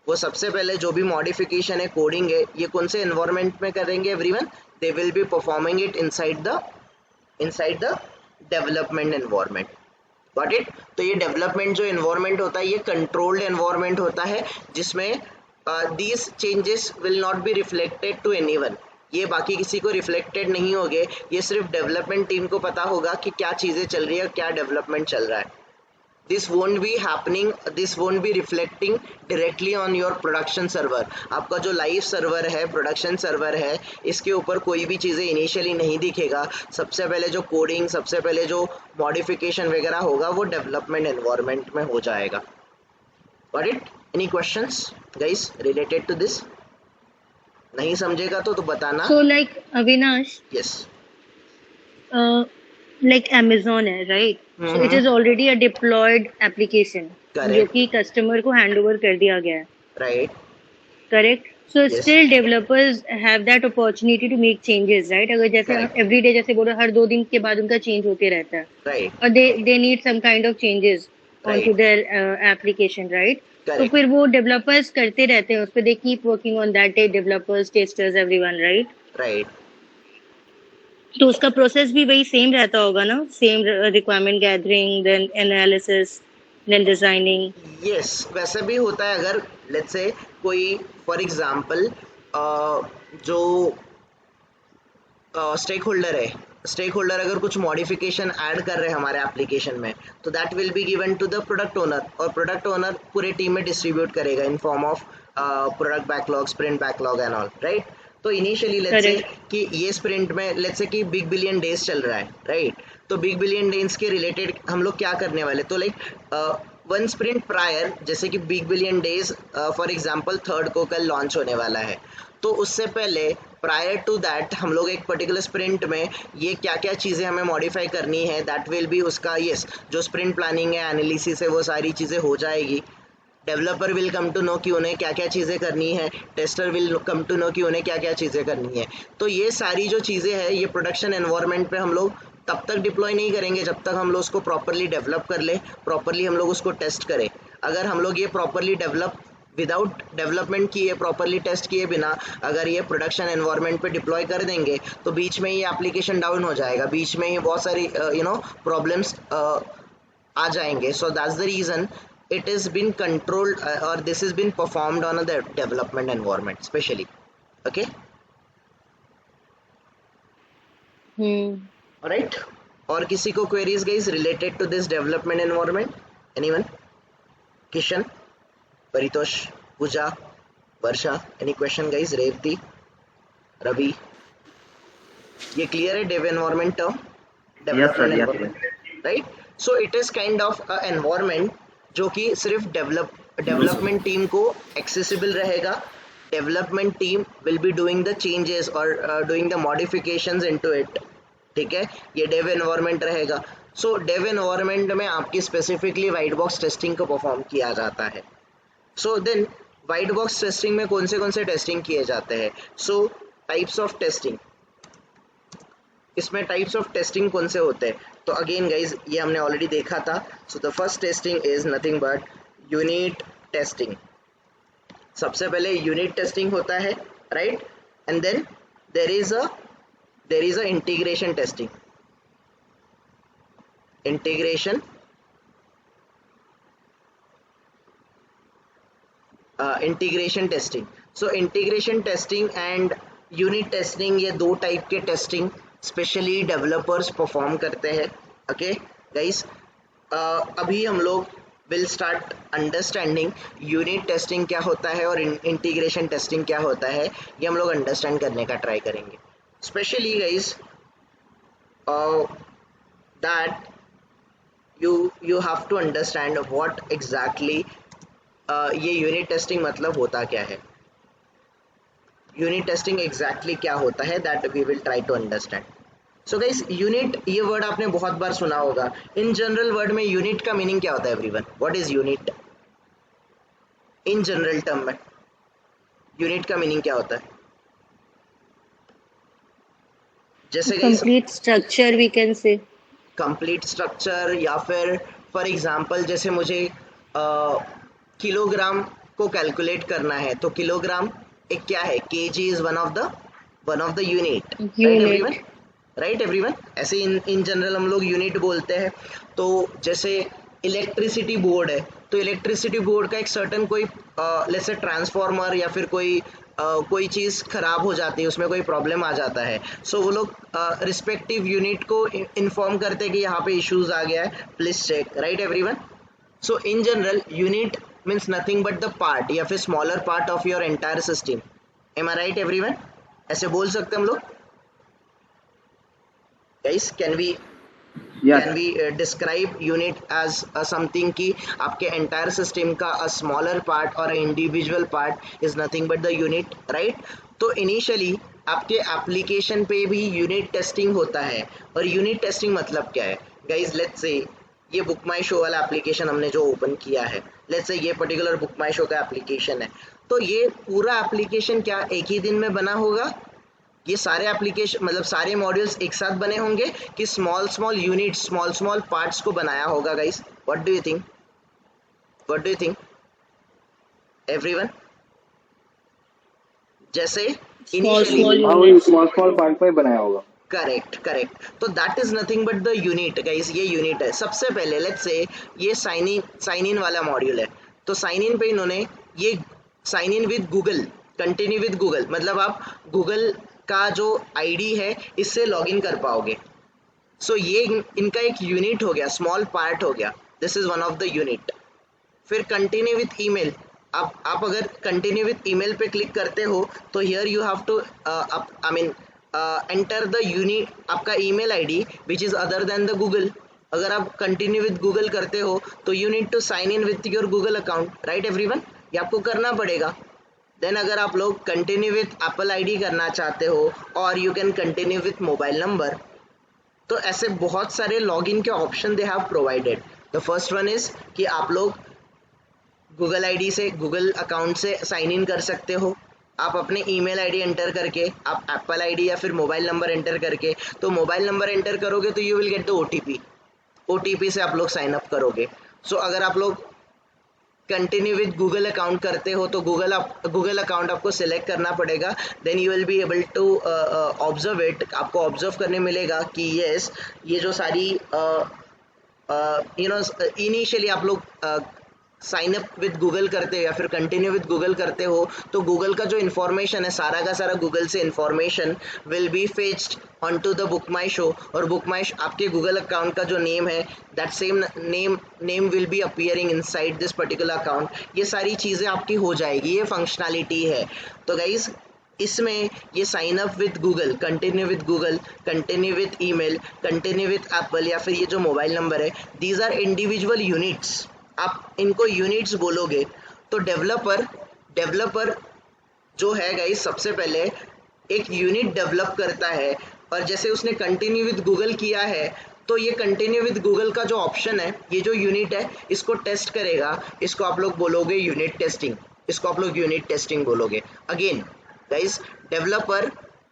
वो सबसे पहले जो भी मॉडिफिकेशन है, कोडिंग है, ये कौन से एनवायरनमेंट में करेंगे everyone? They will be performing it inside the development environment. Got it? तो ये डेवलपमेंट जो एनवायरनमेंट होता है, ये कंट्रोल्ड एनवायरनमेंट होता है, जिसमें these changes will not be reflected to anyone. ये बाकी किसी को रिफ्लेक्टेड नहीं होंगे, ये सिर्फ डेवलपमेंट टीम को पता होगा कि क्या चीज़ें चल रही है, क्या डेवलपमेंट चल रहा है। This won't be happening, this won't be reflecting directly on your production server. आपका जो लाइव सर्वर है, प्रोडक्शन सर्वर है, इसके ऊपर कोई भी चीज़ें इनिशियली नहीं दिखेगा। सबसे पहले जो कोडिंग, सबसे पहले जो मॉडिफिकेशन वगैरह होगा, वो डेवलपमेंट एनवायरनमेंट में हो जाएगा। Got it? Any questions guys related to this? नहीं समझेगा तो बताना। So like Avinash, yes. like Amazon है, right? So it is already a deployed application जो करेक्ट, कि कस्टमर को हैंड ओवर कर दिया गया है, right, correct? So yes, still developers have that opportunity to make changes, right? अगर जैसे करेक्ट, every day जैसे बोलो हर 2 दिन के बाद उनका चेंज होते रहता है, राइट, और they need some kind of changes onto right, their application, right? तो करेक्ट, फिर वो डेवलपर्स करते रहते हैं उस पर, they keep working on that day, developers, testers, everyone, right? Right. तो उसका प्रोसेस भी वही सेम रहता होगा ना, same requirement gathering, then analysis, then designing. Yes, वैसे भी होता है। अगर लेट्स से कोई फॉर एग्जांपल जो स्टेक होल्डर है, स्टेक होल्डर अगर कुछ मॉडिफिकेशन ऐड कर रहे हैं हमारे एप्लीकेशन में, तो that will be given to the product owner, और प्रोडक्ट ओनर पूरे टीम में डिस्ट्रीब्यूट करेगा in form of product backlog, sprint backlog and all, right. तो इनिशियली लेट्स से कि ये स्प्रिंट में लेट्स से कि बिग बिलियन डेज चल रहा है, राइट। तो बिग बिलियन डेज के रिलेटेड हम लोग क्या करने वाले, तो लाइक वन स्प्रिंट प्रायर, जैसे कि big billion days for example 3rd को कल लॉन्च होने वाला है, तो उससे पहले प्रायर टू दैट हम लोग एक पर्टिकुलर स्प्रिंट में ये क्या क्या चीज़ें हमें मॉडिफाई करनी है, दैट विल बी उसका यस जो स्प्रिंट प्लानिंग है, एनालिसिस है, वो सारी चीज़ें हो जाएगी। Developer will come to know कि उन्हें क्या क्या चीज़ें करनी है, tester will come to know कि उन्हें क्या क्या चीज़ें करनी है। तो ये सारी जो चीज़ें हैं ये प्रोडक्शन एनवायरनमेंट पे हम लोग तब तक डिप्लॉय नहीं करेंगे जब तक हम लोग उसको प्रॉपरली डेवलप कर ले, प्रॉपरली हम लोग उसको टेस्ट करें। अगर हम लोग ये प्रॉपरली डेवलप विदाउट डेवलपमेंट किए, प्रॉपरली टेस्ट किए बिना अगर ये प्रोडक्शन एनवायरनमेंट पे डिप्लॉय कर देंगे तो बीच में ही एप्लीकेशन डाउन हो जाएगा, बीच में ही बहुत सारी प्रॉब्लम्स आ जाएंगे। सो that's the reason it is been controlled or this has been performed on a development environment especially, okay. Alright, और किसी को queries guys related to this development environment? Anyone? Kishan, Paritosh, Pooja, Varsha, any question guys? Revati, Ravi, ये clear है dev environment term? Development environment, right? So it is kind of a environment जो कि सिर्फ development team को accessible रहेगा। Development team will be doing the changes और doing the modifications into it, ठीक है। ये डेव एनवायरनमेंट रहेगा। सो डेव एनवायरनमेंट में आपकी स्पेसिफिकली वाइट बॉक्स टेस्टिंग को परफॉर्म किया जाता है। So then white box testing में कौन से टेस्टिंग किए जाते हैं? सो टाइप्स ऑफ टेस्टिंग, इसमें टाइप्स ऑफ टेस्टिंग कौन से होते हैं? तो अगेन गाइज ये हमने ऑलरेडी देखा था। So the first testing is nothing but unit testing. सबसे पहले यूनिट टेस्टिंग होता है, right, and then there is a integration testing. Integration testing. So integration testing and unit testing, ये दो टाइप के टेस्टिंग स्पेशली डेवलपर्स परफॉर्म करते हैं, okay guys. अभी हम लोग will start understanding unit testing क्या होता है और इंटीग्रेशन टेस्टिंग क्या होता है, ये हम लोग अंडरस्टैंड करने का ट्राई करेंगे। Specially guys that you have to understand what exactly ये यूनिट टेस्टिंग मतलब होता क्या है, यूनिट टेस्टिंग एग्जैक्टली क्या होता है, that we will try to understand. So guys unit, ये वर्ड आपने बहुत बार सुना होगा। इन जनरल वर्ड में यूनिट का मीनिंग क्या होता है everyone? What is unit in general term में? यूनिट का मीनिंग क्या होता है? जैसे complete structure we can say, complete structure, या फिर फॉर एग्जांपल जैसे मुझे किलोग्राम को कैलकुलेट करना है तो किलोग्राम एक क्या है? KG is one of the unit, right everyone. ऐसे इन जनरल हम लोग यूनिट बोलते हैं। तो जैसे इलेक्ट्रिसिटी बोर्ड है तो इलेक्ट्रिसिटी बोर्ड का एक सर्टन कोई लेट्स से ट्रांसफार्मर या फिर कोई चीज़ खराब हो जाती है, उसमें कोई प्रॉब्लम आ जाता है, सो वो लोग रिस्पेक्टिव यूनिट को इन्फॉर्म करते हैं कि यहाँ पे इश्यूज आ गया है, please check, right everyone. So in general unit means nothing but the part या फिर smaller part of your entire system. Am I right everyone? ऐसे बोल सकते हैं हम लोग guys? Can we describe unit as something कि आपके एंटायर सिस्टम का अ स्मॉलर पार्ट और individual part is nothing but the unit, right. तो इनिशियली आपके एप्लीकेशन पे भी यूनिट टेस्टिंग होता है। और यूनिट टेस्टिंग मतलब क्या है गाइज? लेट्स से ये बुक माई शो वाला एप्लीकेशन हमने जो ओपन किया है, लेट्स से ये पर्टिकुलर बुक माई शो का एप्लीकेशन है, तो ये पूरा एप्लीकेशन क्या एक ही दिन में बना होगा? ये सारे एप्लीकेशन मतलब सारे मॉड्यूल्स एक साथ बने होंगे कि स्मॉल यूनिट, स्मॉल पार्ट्स को बनाया होगा guys? What do you think? Everyone? जैसे स्मॉल पार्ट में बनाया होगा। करेक्ट। तो that is nothing but the unit guys, ये यूनिट है। सबसे पहले लेट्स से ये साइन इन वाला मॉड्यूल है, तो साइन इन पे इन्होंने ये sign in with Google, continue with Google, मतलब आप गूगल का जो आईडी है इससे लॉगिन कर पाओगे, सो ये इनका एक यूनिट हो गया, स्मॉल पार्ट हो गया, this is one of the unit. फिर कंटिन्यू विथ ईमेल, आप अगर कंटिन्यू विथ ईमेल पे क्लिक करते हो तो here you have to I mean enter the unit, आपका email ID which is other than the Google. अगर आप कंटिन्यू विथ गूगल करते हो तो you need to sign in with your Google account, right everyone, ये आपको करना पड़ेगा। देन अगर आप लोग कंटिन्यू विथ एप्पल आईडी करना चाहते हो और you can continue with mobile number, तो ऐसे बहुत सारे लॉगिन के option they have provided. The first one is कि आप लोग गूगल आईडी से, गूगल अकाउंट से साइन इन कर सकते हो। आप अपने ईमेल आईडी एंटर करके, आप एप्पल आईडी या फिर मोबाइल नंबर एंटर करके, तो मोबाइल नंबर एंटर करोगे तो you will get the OTP, OTP से आप लोग साइन अप करोगे। सो अगर आप लोग कंटिन्यू विद गूगल अकाउंट करते हो तो गूगल अकाउंट आपको सिलेक्ट करना पड़ेगा। Then you will be able to observe it, आपको ऑब्जर्व करने मिलेगा कि यस ये जो सारी इनिशियली आप लोग साइन अप विद गूगल करते हो या फिर कंटिन्यू विद गूगल करते हो तो गूगल का जो इन्फॉर्मेशन है सारा का सारा गूगल से information will be fetched on to the BookMyShow, और बुक माई आपके गूगल अकाउंट का जो नेम है that same name will be appearing inside this particular account. ये सारी चीज़ें आपकी हो जाएगी, ये फंक्शनैलिटी है। तो गाइज इसमें ये sign up with Google, continue with Google, continue with email, continue with Apple या फिर ये जो मोबाइल नंबर है, दीज आर इंडिविजुअल यूनिट्स, आप इनको यूनिट्स बोलोगे। तो डेवलपर जो है गाइस सबसे पहले एक यूनिट डेवलप करता है, और जैसे उसने कंटिन्यू विद गूगल किया है तो ये कंटिन्यू विद गूगल का जो ऑप्शन है, ये जो यूनिट है इसको टेस्ट करेगा, इसको आप लोग बोलोगे यूनिट टेस्टिंग, इसको आप लोग यूनिट टेस्टिंग बोलोगे। अगेन गाइस डेवलपर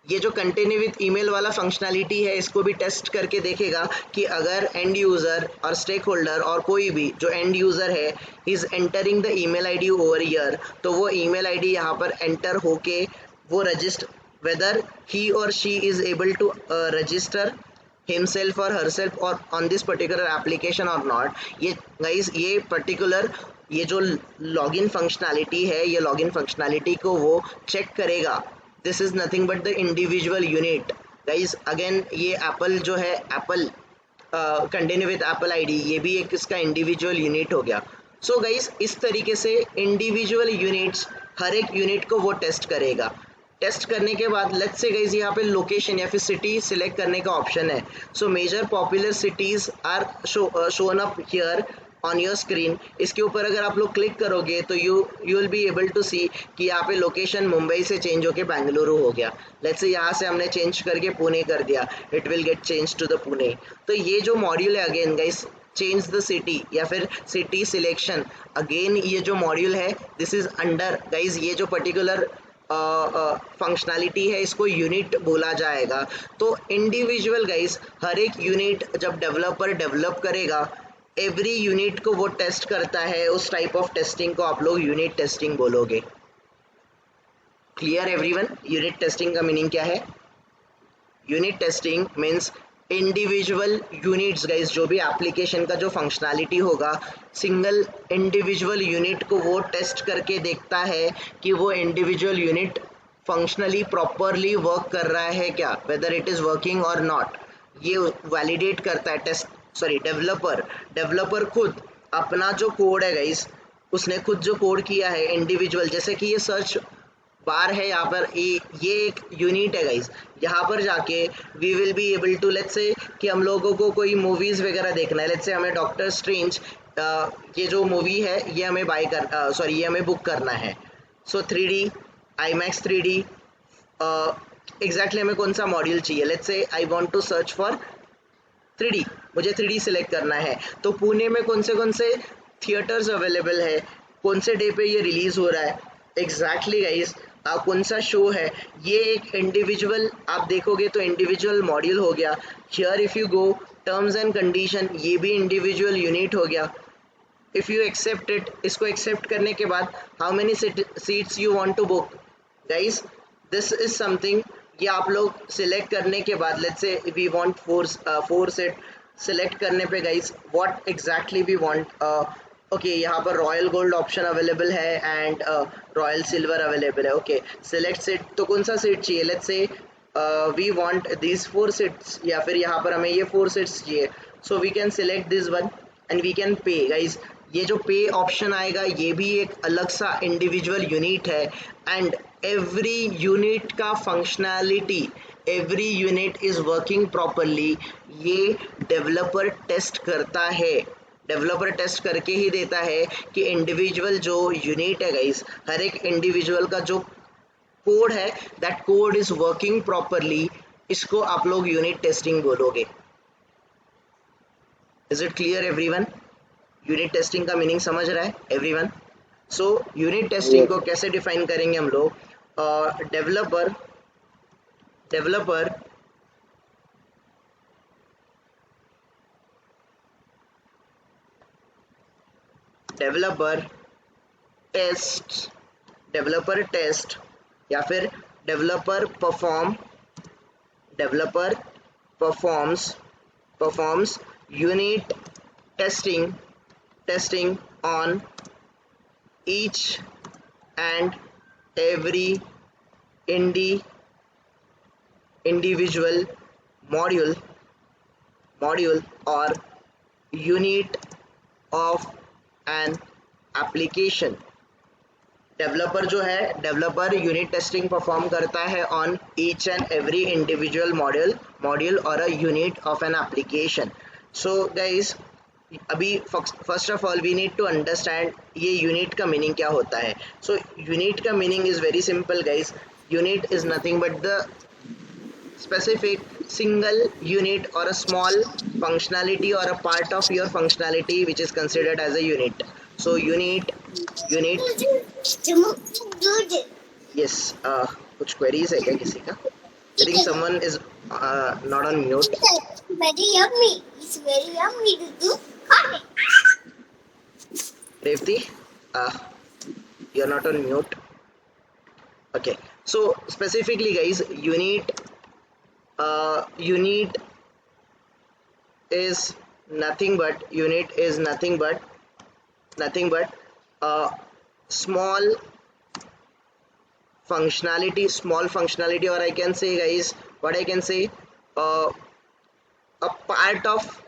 ये जो कंटिन्यू विथ ईमेल वाला फंक्शनैलिटी है इसको भी टेस्ट करके देखेगा कि अगर एंड यूज़र और स्टेक होल्डर और कोई भी जो एंड यूज़र है is entering the email ID over year, तो वो ईमेल आईडी यहाँ पर एंटर होके वो रजिस्टर, वेदर ही और she is able to register himself or herself or on this particular application or not। ये गाइस ये पर्टिकुलर ये जो लॉगिन फंक्शनैलिटी है, ये लॉगिन फंक्शनैलिटी को वो चेक करेगा। This is nothing but the individual unit guys. Again ये एप्पल जो है, Apple continue with Apple ID, ये भी एक इसका इंडिविजुअल यूनिट हो गया। सो गाइस इस तरीके से इंडिविजुअल यूनिट्स हर एक यूनिट को वो टेस्ट करेगा। टेस्ट करने के बाद लेट्स से गाइस यहाँ पे लोकेशन या फिर सिटी सिलेक्ट करने का ऑप्शन है। So major popular cities are shown up here on your screen. इसके ऊपर अगर आप लोग क्लिक करोगे तो you will be able to see कि यहाँ पे लोकेशन मुंबई से चेंज होके बेंगलुरु हो गया। लेट्स से यहाँ से हमने चेंज करके पुणे कर दिया, it will get change to the Pune. तो ये जो मॉड्यूल है again guys change the city या फिर सिटी सिलेक्शन, अगेन ये जो मॉड्यूल है दिस इज अंडर गाइस ये जो पर्टिकुलर फंक्शनैलिटी है इसको यूनिट बोला जाएगा। तो इंडिविजुअल गाइस हर एक यूनिट जब डेवलपर डेवलप करेगा एवरी यूनिट को वो टेस्ट करता है, उस टाइप ऑफ टेस्टिंग को आप लोग यूनिट टेस्टिंग बोलोगे। क्लियर एवरीवन, यूनिट टेस्टिंग का मीनिंग क्या है? Unit testing means individual units guys, जो भी एप्लीकेशन का जो फंक्शनैलिटी होगा सिंगल इंडिविजुअल यूनिट को वो टेस्ट करके देखता है कि वो individual unit functionally properly work कर रहा है क्या, वेदर इट इज़ वर्किंग और नॉट, ये वैलिडेट करता है डेवलपर खुद अपना जो कोड है गाइस, उसने खुद जो कोड किया है इंडिविजुअल, जैसे कि ये सर्च बार है यहाँ पर, ये एक यूनिट है गाइस। यहाँ पर जाके we will be able to let's say कि हम लोगों को कोई मूवीज़ वगैरह देखना है, लेट्स से हमें डॉक्टर स्ट्रेंज ये जो मूवी है ये हमें ये हमें बुक करना है। सो 3D IMAX 3D एग्जैक्टली हमें कौन सा मॉड्यूल चाहिए, let's say I want to search for 3D, मुझे 3D सिलेक्ट करना है। तो पुणे में कौन से थिएटर्स अवेलेबल है, कौन से डे पे ये रिलीज़ हो रहा है एग्जैक्टली गाइस, कौन सा शो है, ये एक इंडिविजुअल आप देखोगे तो इंडिविजुअल मॉड्यूल हो गया। Here if you go terms and condition, ये भी इंडिविजुअल यूनिट हो गया। इफ़ यू एक्सेप्ट इट, इसको एक्सेप्ट करने के बाद how many seats you want to book guys, this is something, ये आप लोग सिलेक्ट करने के बाद let's say we want 4 seat, select करने पे guys what exactly we want, okay यहाँ पर रॉयल गोल्ड ऑप्शन अवेलेबल है एंड रॉयल सिल्वर अवेलेबल है। ओके सिलेक्ट सीट, तो कौन सा सीट चाहिए, लेट्स से वी वांट these 4 sets या फिर यहाँ पर हमें ये 4 sets चाहिए, so we can select this one and we can pay guys. ये जो पे ऑप्शन आएगा ये भी एक अलग सा इंडिविजुअल यूनिट है, एंड एवरी यूनिट का functionality, every unit is working properly, ये डेवलपर टेस्ट करता है, डेवलपर टेस्ट करके ही देता है कि इंडिविजुअल जो यूनिट है गाइस, हर एक इंडिविजुअल का जो कोड है that code is working properly, इसको आप लोग यूनिट टेस्टिंग बोलोगे. Is it clear everyone? Unit testing का मीनिंग समझ रहा है एवरीवन? सो यूनिट टेस्टिंग को कैसे डिफाइन करेंगे हम लोग? डेवलपर डेवलपर डेवलपर टेस्ट या फिर developer performs unit testing on each and every individual module or unit of an application. Developer जो है, डेवलपर यूनिट टेस्टिंग परफॉर्म करता है on each and every individual module और a unit of an application. So guys, अभी first of all we need to understand ये unit का meaning क्या होता है. सो यूनिट का meaning is very simple guys. Unit is nothing but the specific single unit or a small functionality or a part of your functionality which is considered as a unit. So unit yes. कुछ queries है क्या किसी का? I think someone is not on mute. Very yummy. It's very yummy to do. Revati, you're not on mute. Okay, so specifically guys, unit is nothing but a small functionality, or I can say guys, what I can say, a part of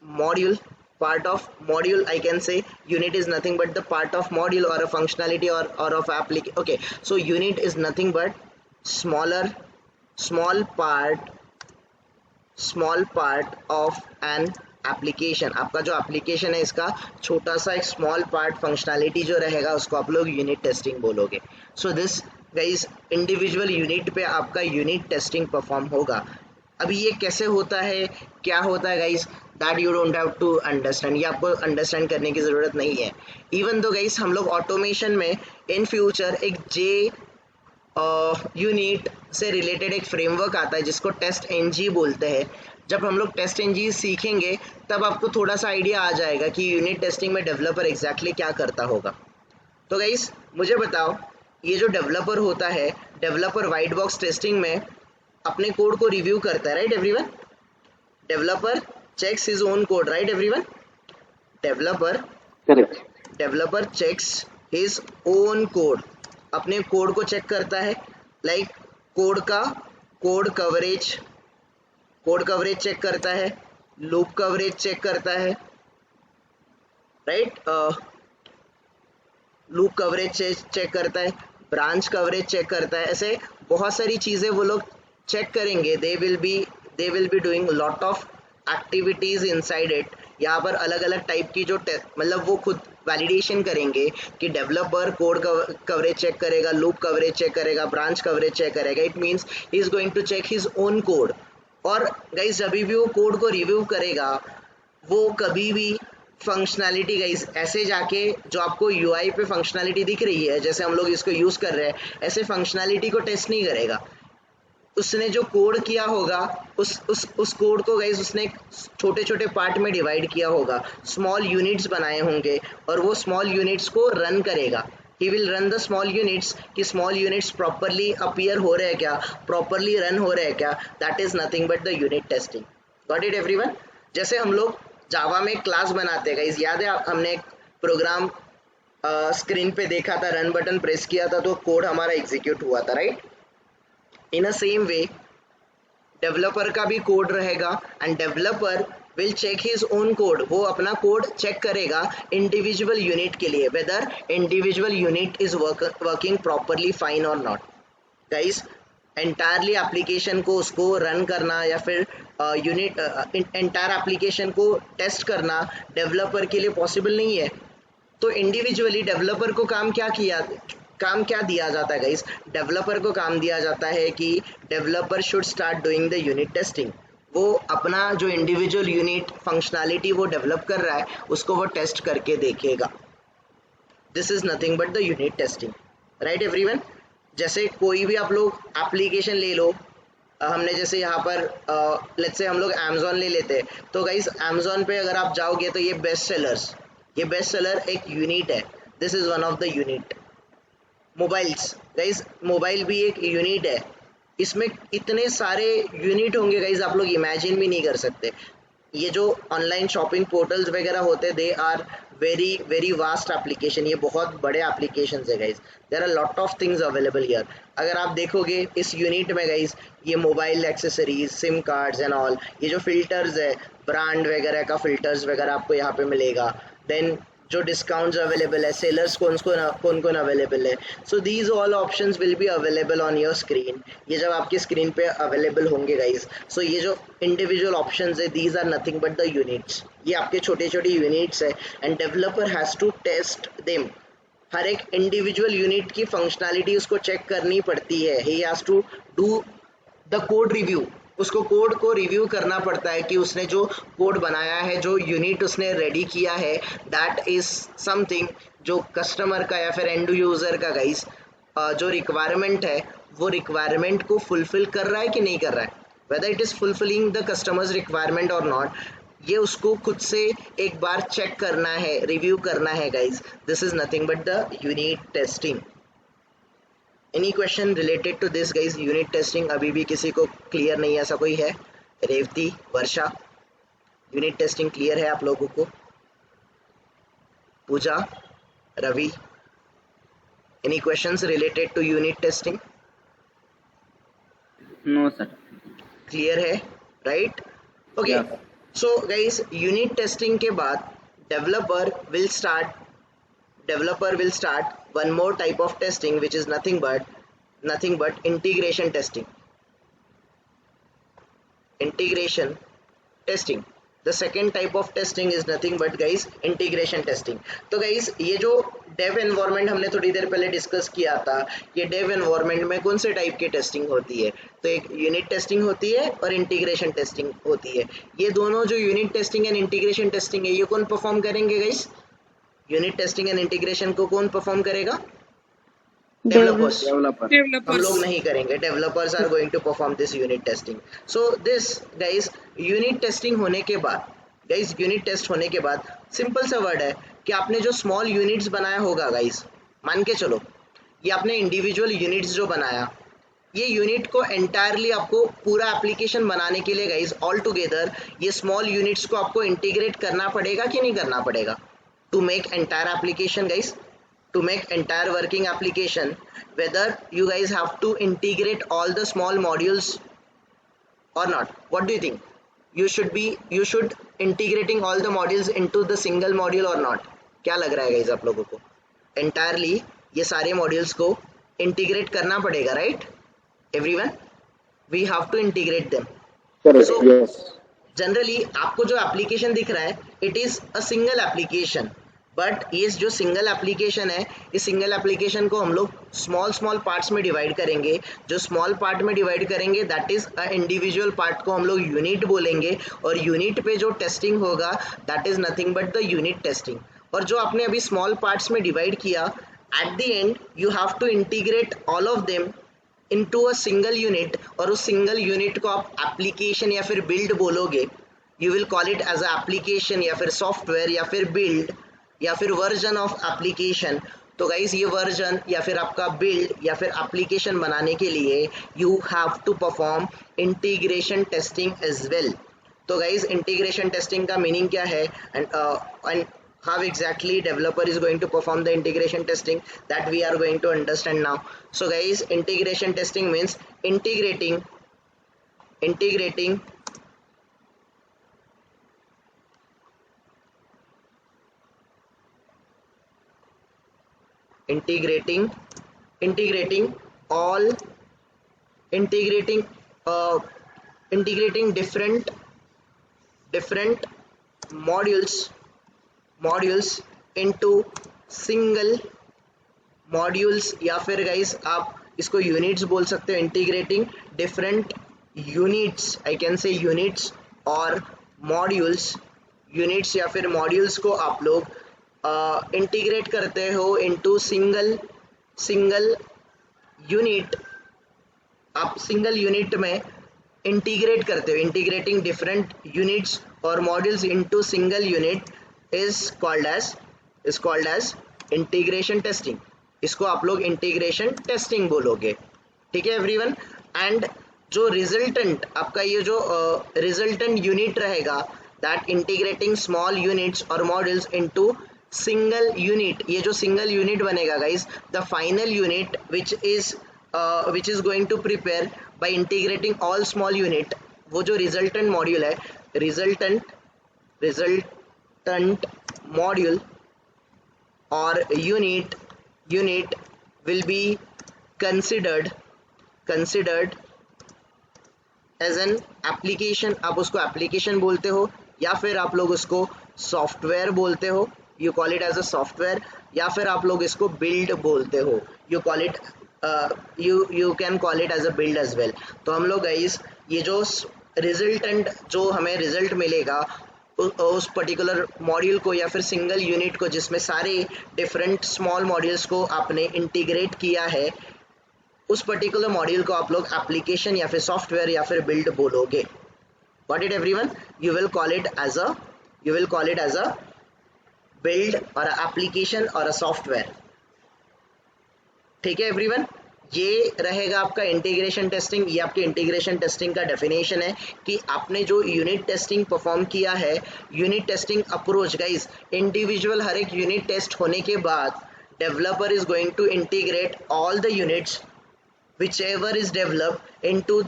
module. I can say unit is nothing but the part of module or a functionality or of application. Okay, so unit is nothing but small part of an application. आपका जो application है इसका छोटा सा एक small part functionality जो रहेगा उसको आप लोग unit testing बोलोगे. So this guys, individual unit पे आपका unit testing perform होगा. अभी ये कैसे होता है, क्या होता है guys, that you don't have to understand, ये आपको अंडरस्टैंड करने की ज़रूरत नहीं है. इवन दो गाइस हम लोग ऑटोमेशन में इन फ्यूचर एक यूनिट से रिलेटेड एक फ्रेमवर्क आता है जिसको टेस्ट एनजी बोलते हैं. जब हम लोग टेस्ट एनजी सीखेंगे तब आपको थोड़ा सा आइडिया आ जाएगा कि यूनिट टेस्टिंग में डेवलपर एग्जैक्टली क्या करता होगा. तो गाइस मुझे बताओ, ये जो डेवलपर होता है, डेवलपर वाइट बॉक्स टेस्टिंग में अपने कोड को रिव्यू करता है, right everyone? Developer checks his own code, right everyone? Developer checks his own code, अपने कोड को चेक करता है. लाइक कोड कवरेज चेक करता है, लूप कवरेज चेक करता है, राइट? लूप कवरेज चेक करता है, ब्रांच कवरेज चेक करता है. ऐसे बहुत सारी चीज़ें वो लोग चेक करेंगे. They will be doing lot of activities inside it. यहाँ पर अलग अलग टाइप की जो मतलब वो खुद वैलिडेशन करेंगे कि डेवलपर कोड कवरेज चेक करेगा, लूप कवरेज चेक करेगा, ब्रांच कवरेज चेक करेगा. It means he is going to check his own code. और गाइस जब भी वो कोड को रिव्यू करेगा वो कभी भी फंक्शनैलिटी गाइस ऐसे जाके जो आपको यूआई पे फंक्शनैलिटी दिख रही है, जैसे हम लोग इसको यूज़ कर रहे हैं, ऐसे फंक्शनैलिटी को टेस्ट नहीं करेगा. उसने जो कोड किया होगा उस कोड को गाइस उसने छोटे छोटे पार्ट में डिवाइड किया होगा, स्मॉल यूनिट्स बनाए होंगे और वो स्मॉल यूनिट्स को रन करेगा. He will run the small units कि स्मॉल यूनिट्स प्रॉपरली अपीयर हो रहे हैं क्या, प्रॉपरली रन हो रहे हैं क्या. That is nothing but the unit testing. Got it everyone? जैसे हम लोग जावा में क्लास बनाते हैं गाइस, याद है हमने एक प्रोग्राम स्क्रीन पे देखा था, रन बटन प्रेस किया था तो कोड हमारा एग्जीक्यूट हुआ था, right. In a same way developer का भी कोड रहेगा and developer will check his own code, वो अपना कोड चेक करेगा इंडिविजुअल यूनिट के लिए, whether individual unit is working properly fine और नॉट। गाइस एंटायरली एप्लीकेशन को उसको रन करना या फिर यूनिट एंटायर एप्लीकेशन को टेस्ट करना डेवलपर के लिए पॉसिबल नहीं है। तो इंडिविजुअली डेवलपर को काम क्या दिया जाता है गाइस? डेवलपर को काम दिया जाता है कि developer should start doing the unit testing. वो अपना जो इंडिविजुअल यूनिट फंक्शनैलिटी वो डेवलप कर रहा है उसको वो टेस्ट करके देखेगा। This is nothing but the unit testing, right everyone. जैसे कोई भी आप लोग एप्लीकेशन ले लो, हमने जैसे यहाँ पर लेट्स से हम लोग अमेज़ॉन ले लेते हैं, तो गाइस अमेज़ॉन पे अगर आप जाओगे तो ये बेस्ट सेलर एक यूनिट है। This is one of the unit. Mobiles guys, mobile भी एक यूनिट है, इसमें इतने सारे यूनिट होंगे गाइस आप लोग इमेजिन भी नहीं कर सकते। ये जो ऑनलाइन शॉपिंग पोर्टल्स वगैरह होते they are very very vast application, ये बहुत बड़े एप्लीकेशन है guys. There are lot of things available here. अगर आप देखोगे इस यूनिट में गाइस, ये mobile accessories, sim cards and all, ये जो फिल्टर्स है, ब्रांड वगैरह का फिल्टर्स वगैरह आपको यहाँ पे मिलेगा। देन जो डिस्काउंट्स अवेलेबल है, सेलर्स कौन कौन अवेलेबल है, so these all options will be available on your screen. ये जब आपकी स्क्रीन पे अवेलेबल होंगे गाइस, सो ये जो इंडिविजुअल ऑप्शंस है these are nothing but the units. ये आपके छोटे छोटे यूनिट्स है and developer has to test them. हर एक इंडिविजुअल यूनिट की फंक्शनैलिटी उसको चेक करनी पड़ती है। He has to do the code review, उसको कोड को रिव्यू करना पड़ता है कि उसने जो कोड बनाया है, जो यूनिट उसने रेडी किया है, दैट इज समथिंग जो कस्टमर का या फिर एंड यूज़र का गाइस जो रिक्वायरमेंट है वो रिक्वायरमेंट को फुलफिल कर रहा है कि नहीं कर रहा है, whether it is fulfilling the customers requirement और नॉट, ये उसको खुद से एक बार चेक करना है, रिव्यू करना है guys. This is nothing but the unit testing. Any question related to this guys? Unit testing अभी भी किसी को क्लियर नहीं है, ऐसा कोई है? Revathi, Varsha, unit testing clear है आप लोगों को? Pooja, Ravi, any questions related to unit testing? No sir. Clear है, right? Okay, so guys unit testing के बाद developer will start one more type of testing, which is nothing but integration testing. The second type of testing is nothing but guys integration testing. तो guys ये जो dev environment हमने थोड़ी देर पहले discuss किया था, ये dev environment में कौन से टाइप की टेस्टिंग होती है? तो एक यूनिट टेस्टिंग होती है और इंटीग्रेशन टेस्टिंग होती है। ये दोनों जो unit testing and integration testing है, ये कौन परफॉर्म करेंगे guys? Unit testing and integration को कौन परफॉर्म करेगा? डेवलपर्स। हम लोग नहीं करेंगे, developers are going to perform this unit testing. So this guys unit testing होने के बाद, गाइस यूनिट टेस्ट होने के बाद सिंपल सा वर्ड है कि आपने जो स्मॉल यूनिट्स बनाया होगा गाइस, मान के चलो ये आपने इंडिविजुअल यूनिट्स जो बनाया, ये यूनिट को एंटायरली आपको पूरा एप्लीकेशन बनाने के लिए गाइस ऑल टुगेदर ये स्मॉल यूनिट्स को आपको इंटीग्रेट करना पड़ेगा कि नहीं करना पड़ेगा? To make entire application guys, to make entire working application, whether you guys have to integrate all the small modules or not? What do you think? You should integrating all the modules into the single module or not? क्या लग रहा है guys आप लोगों को? entirely ये सारे modules को integrate करना पड़ेगा, right everyone? We have to integrate them. Correct. So, yes. Generally आपको जो एप्लीकेशन दिख रहा है it is a single application, but ये जो सिंगल एप्लीकेशन है, इस सिंगल एप्लीकेशन को हम लोग स्मॉल पार्ट्स में डिवाइड करेंगे। जो स्मॉल पार्ट में डिवाइड करेंगे that is a individual part को हम लोग यूनिट बोलेंगे, और यूनिट पे जो टेस्टिंग होगा that is nothing but the unit testing. और जो आपने अभी स्मॉल पार्ट्स में डिवाइड किया, at the end you have to integrate all of them into a single unit, और उस सिंगल यूनिट को आप एप्लीकेशन या फिर बिल्ड बोलोगे। You will call it as a application या फिर सॉफ्टवेयर या फिर बिल्ड या फिर वर्जन ऑफ एप्लीकेशन। तो गाइज ये वर्जन या फिर आपका बिल्ड या फिर एप्लीकेशन बनाने के लिए you have to perform integration testing as well. तो गाइज इंटीग्रेशन टेस्टिंग का मीनिंग क्या है? And how exactly developer is going to perform the integration testing, that we are going to understand now. So guys, integration testing means integrating integrating integrating all integrating uh, integrating different modules into single modules, या फिर guys आप इसको units बोल सकते हो. Integrating different units, I can say units और modules, units या फिर मॉड्यूल्स को आप लोग इंटीग्रेट करते हो इनटू सिंगल यूनिट. आप सिंगल यूनिट में इंटीग्रेट करते हो. इंटीग्रेटिंग डिफरेंट यूनिट्स और modules into single unit is called as integration testing. इसको आप लोग इंटीग्रेशन टेस्टिंग बोलोगे. ठीक है एवरीवन. एंड जो रिजल्टेंट आपका ये जो रिजल्टेंट यूनिट रहेगा, दैट इंटीग्रेटिंग स्मॉल यूनिट्स और मॉड्यूल्स इनटू सिंगल यूनिट. ये जो सिंगल यूनिट बनेगा guys, the final unit which is going to prepare by integrating all small unit, वो जो रिजल्टेंट मॉड्यूल है, रिजल्टेंट मॉड्यूल और unit will be considered as an application. आप उसको application बोलते हो या फिर आप लोग उसको सॉफ्टवेयर बोलते हो, you call it as a software, या फिर आप लोग इसको बिल्ड बोलते हो, you call it you can call it as a build as well. तो हम लोग गाइस ये जो रिजल्टेंट जो हमें रिजल्ट मिलेगा उस पर्टिकुलर मॉड्यूल को या फिर सिंगल यूनिट को जिसमें सारे डिफरेंट स्मॉल मॉड्यूल्स को आपने इंटीग्रेट किया है, उस पर्टिकुलर मॉड्यूल को आप लोग एप्लीकेशन या फिर सॉफ्टवेयर या फिर बिल्ड बोलोगे. Got it everyone? You will call it as a build और एप्लीकेशन और अ सॉफ्टवेयर. ठीक है एवरीवन. ये रहेगा आपका इंटीग्रेशन टेस्टिंग. ये आपके इंटीग्रेशन टेस्टिंग का डेफिनेशन है कि आपने जो यूनिट टेस्टिंग परफॉर्म किया है, unit testing approach guys, individual हर एक यूनिट टेस्ट होने के बाद developer is going to integrate all the units which ever is developed into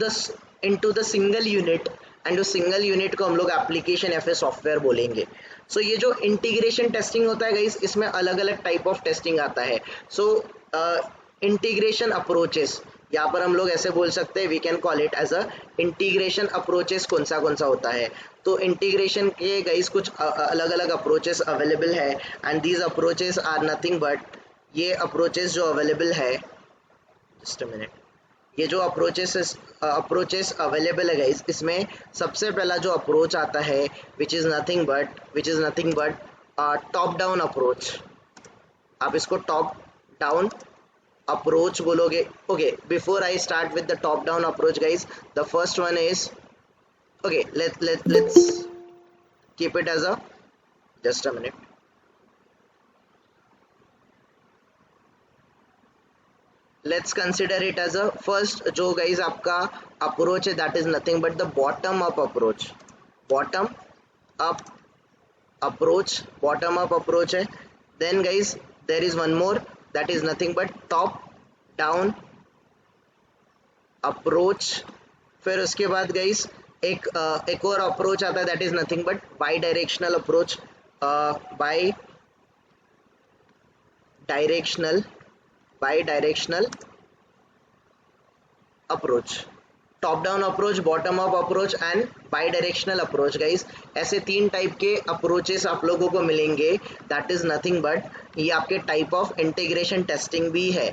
the single unit, and उस सिंगल यूनिट को हम लोग एप्लीकेशन या फिर सॉफ्टवेयर बोलेंगे. सो ये जो इंटीग्रेशन टेस्टिंग होता है गाइस, इसमें अलग अलग टाइप ऑफ टेस्टिंग आता है. सो इंटीग्रेशन अप्रोचेस, यहाँ पर हम लोग ऐसे बोल सकते हैं, we can call it as a integration approaches. कौन सा होता है? तो इंटीग्रेशन के गाइस कुछ अलग अलग अप्रोचेस अवेलेबल है, and these approaches are nothing but, ये अप्रोचेस जो अवेलेबल है, जस्ट अ मिनट, ये जो अप्रोचेस अवेलेबल है गाइस, इसमें सबसे पहला जो अप्रोच आता है which is nothing but top down approach. आप इसको टॉप डाउन अप्रोच बोलोगे. Okay, before I start with the top down approach guys, the first one is, okay, let's keep it as a, just a minute, let's consider it as a first जो guys आपका approach है, that is nothing but the bottom up approach है. Then guys there is one more, that is nothing but top down approach. फिर उसके बाद guys एक और approach आता है, that is nothing but bidirectional approach. Bidirectional approach. Top down approach, bottom up approach and bidirectional approach guys. ऐसे 3 type के approaches आप लोगों को मिलेंगे. दैट इज नथिंग बट, ये आपके टाइप ऑफ इंटीग्रेशन टेस्टिंग भी है.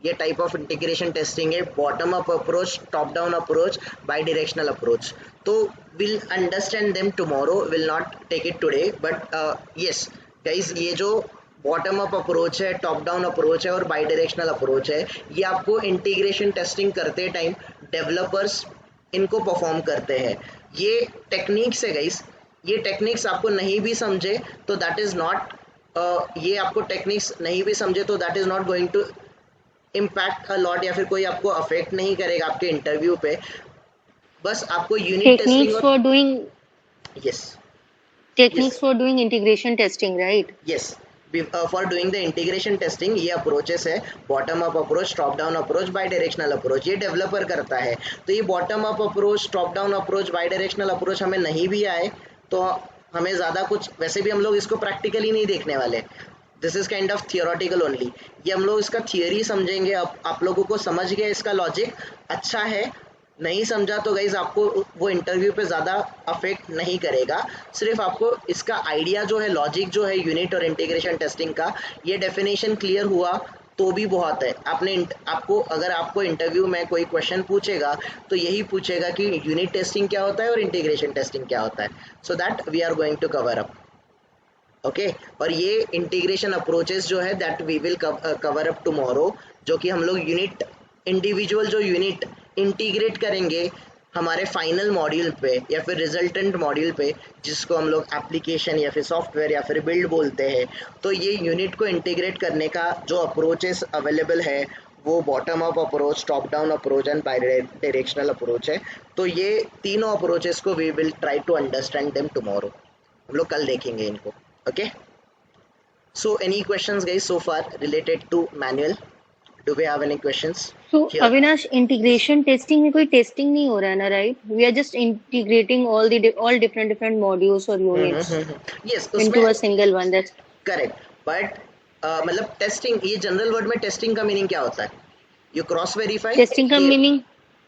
ये टाइप ऑफ इंटीग्रेशन टेस्टिंग है, bottom up approach, top down approach, bidirectional approach. तो will understand them tomorrow, will not take it today, but yes guys, ये जो bottom up approach है, top down approach है और bidirectional approach है, ये आपको इंटीग्रेशन टेस्टिंग करते टाइम डेवलपर्स इनको परफॉर्म करते हैं. ये टेक्निक्स है गाइस. ये टेक्निक्स आपको नहीं भी समझे तो दैट इज नॉट, ये आपको टेक्निक्स नहीं भी समझे तो that is not going to impact a lot, या फिर कोई आपको अफेक्ट नहीं करेगा आपके इंटरव्यू पे. बस आपको unit testing for doing, yes, techniques for doing integration testing, right? Yes, for doing the integration testing ये approaches है, bottom up approach, top down approach, bidirectional approach, ये developer करता है. तो ये bottom up approach, top down approach, bidirectional approach हमें नहीं भी आए तो हमें ज़्यादा कुछ, वैसे भी हम लोग इसको प्रैक्टिकली नहीं देखने वाले. This is kind of theoretical only. ये हम लोग इसका थियोरी समझेंगे. आप लोगों को समझ गया इसका लॉजिक अच्छा है, नहीं समझा तो गाइज आपको वो इंटरव्यू पे ज़्यादा अफेक्ट नहीं करेगा. सिर्फ आपको इसका आइडिया जो है, लॉजिक जो है यूनिट और इंटीग्रेशन टेस्टिंग का, ये डेफिनेशन क्लियर हुआ तो भी बहुत है. अगर आपको इंटरव्यू में कोई क्वेश्चन पूछेगा तो यही पूछेगा कि यूनिट टेस्टिंग क्या होता है और इंटीग्रेशन टेस्टिंग क्या होता है. So that we are going to cover up. Okay, और ये इंटीग्रेशन अप्रोचेस जो है that we will cover up tomorrow, जो कि हम लोग यूनिट, इंडिविजुअल जो यूनिट इंटीग्रेट करेंगे हमारे फाइनल मॉड्यूल पे या फिर रिजल्टेंट मॉड्यूल पे, जिसको हम लोग एप्लीकेशन या फिर सॉफ्टवेयर या फिर बिल्ड बोलते हैं. तो ये यूनिट को इंटीग्रेट करने का जो अप्रोचेस अवेलेबल है वो bottom up approach, top down approach and bidirectional approach है. तो ये तीनों अप्रोचेस को we will try to understand them tomorrow. हम लोग कल देखेंगे इनको. Okay, so any questions guys so far related to manual? Do we have any questions? So Here. Avinash, integration testing में कोई testing नहीं हो रहा है ना, right? We are just integrating all different modules or units Yes, into a single one. That's correct. But मतलब testing, ये general word में टेस्टिंग का मीनिंग क्या होता है? You cross verify. testing का meaning,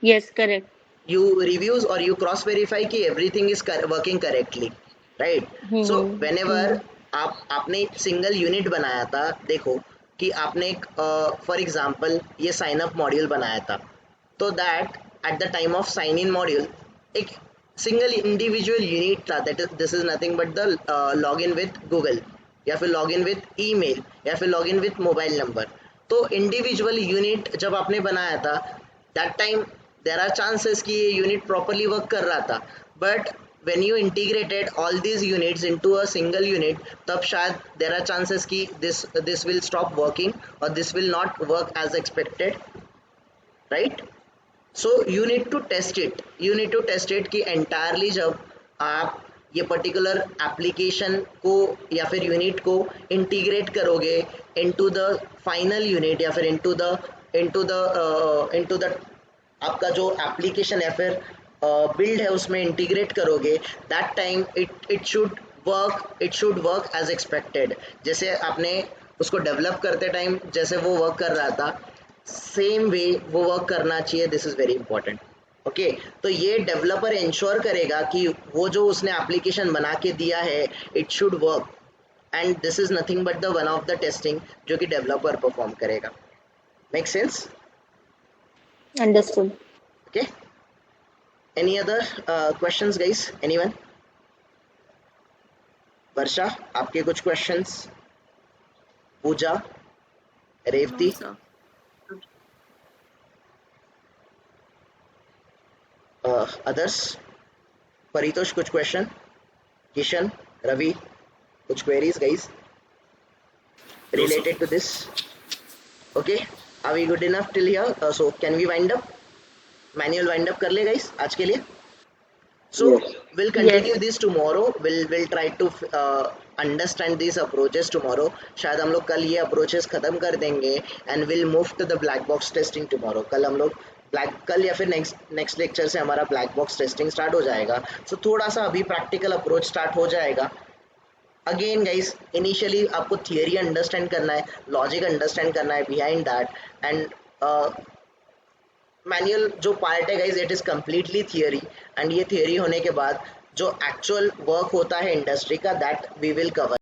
yes, correct. You reviews और you cross verify कि everything is working correctly, right? So whenever आपने सिंगल यूनिट बनाया था, देखो कि आपने फॉर एग्जांपल ये साइन अप मॉड्यूल बनाया था, तो that at the time of sign in module एक सिंगल इंडिविजुअल यूनिट था. That is, this is nothing but the log in with Google या फिर लॉग इन विद ईमेल या फिर log in with mobile number. तो इंडिविजुअल यूनिट जब आपने बनाया था, that time there are chances कि ये यूनिट प्रॉपरली वर्क कर रहा था. But when you integrated all these units into a single unit, तब शायद there are chances कि this will stop working or this will not work as expected, right? So you need to test it कि entirely जब आप ये particular application को या फिर यूनिट को इंटीग्रेट करोगे into the final unit या फिर into the आपका जो एप्लीकेशन या फिर बिल्ड है उसमें इंटीग्रेट करोगे, that time it should work as expected. जैसे आपने उसको डेवलप करते टाइम जैसे वो वर्क कर रहा था, सेम वे वो वर्क करना चाहिए. This is very important. Okay, तो ये डेवलपर इंश्योर करेगा कि वो जो उसने एप्लीकेशन बना के दिया है it should work, and this is nothing but the one of the testing जो कि डेवलपर परफॉर्म करेगा. Make sense? understood. Okay. Any other questions, guys? Anyone? वर्षा, आपके कुछ questions? पूजा, रेवती? Others? परितोष कुछ question? किशन, रवि, कुछ queries, guys? Related to this? Okay. Are we good enough till here? So can we wind up? Manual wind up कर ले guys आज के लिए. So will continue this tomorrow. Will try to understand this approaches tomorrow. शायद हम लोग कल ये अप्रोचेस खत्म कर देंगे and will move to the black box testing tomorrow. कल हम लोग कल या फिर नेक्स्ट लेक्चर से हमारा ब्लैक बॉक्स टेस्टिंग स्टार्ट हो जाएगा. सो थोड़ा सा अभी प्रैक्टिकल अप्रोच स्टार्ट हो जाएगा. अगेन गाइस, इनिशियली आपको थियरी अंडरस्टैंड करना है, लॉजिक अंडरस्टैंड करना है बिहाइंड दैट, एंड मैनुअल जो पार्ट है guys it is completely theory. And ये थियरी होने के बाद जो एक्चुअल वर्क होता है इंडस्ट्री का, दैट वी विल कवर.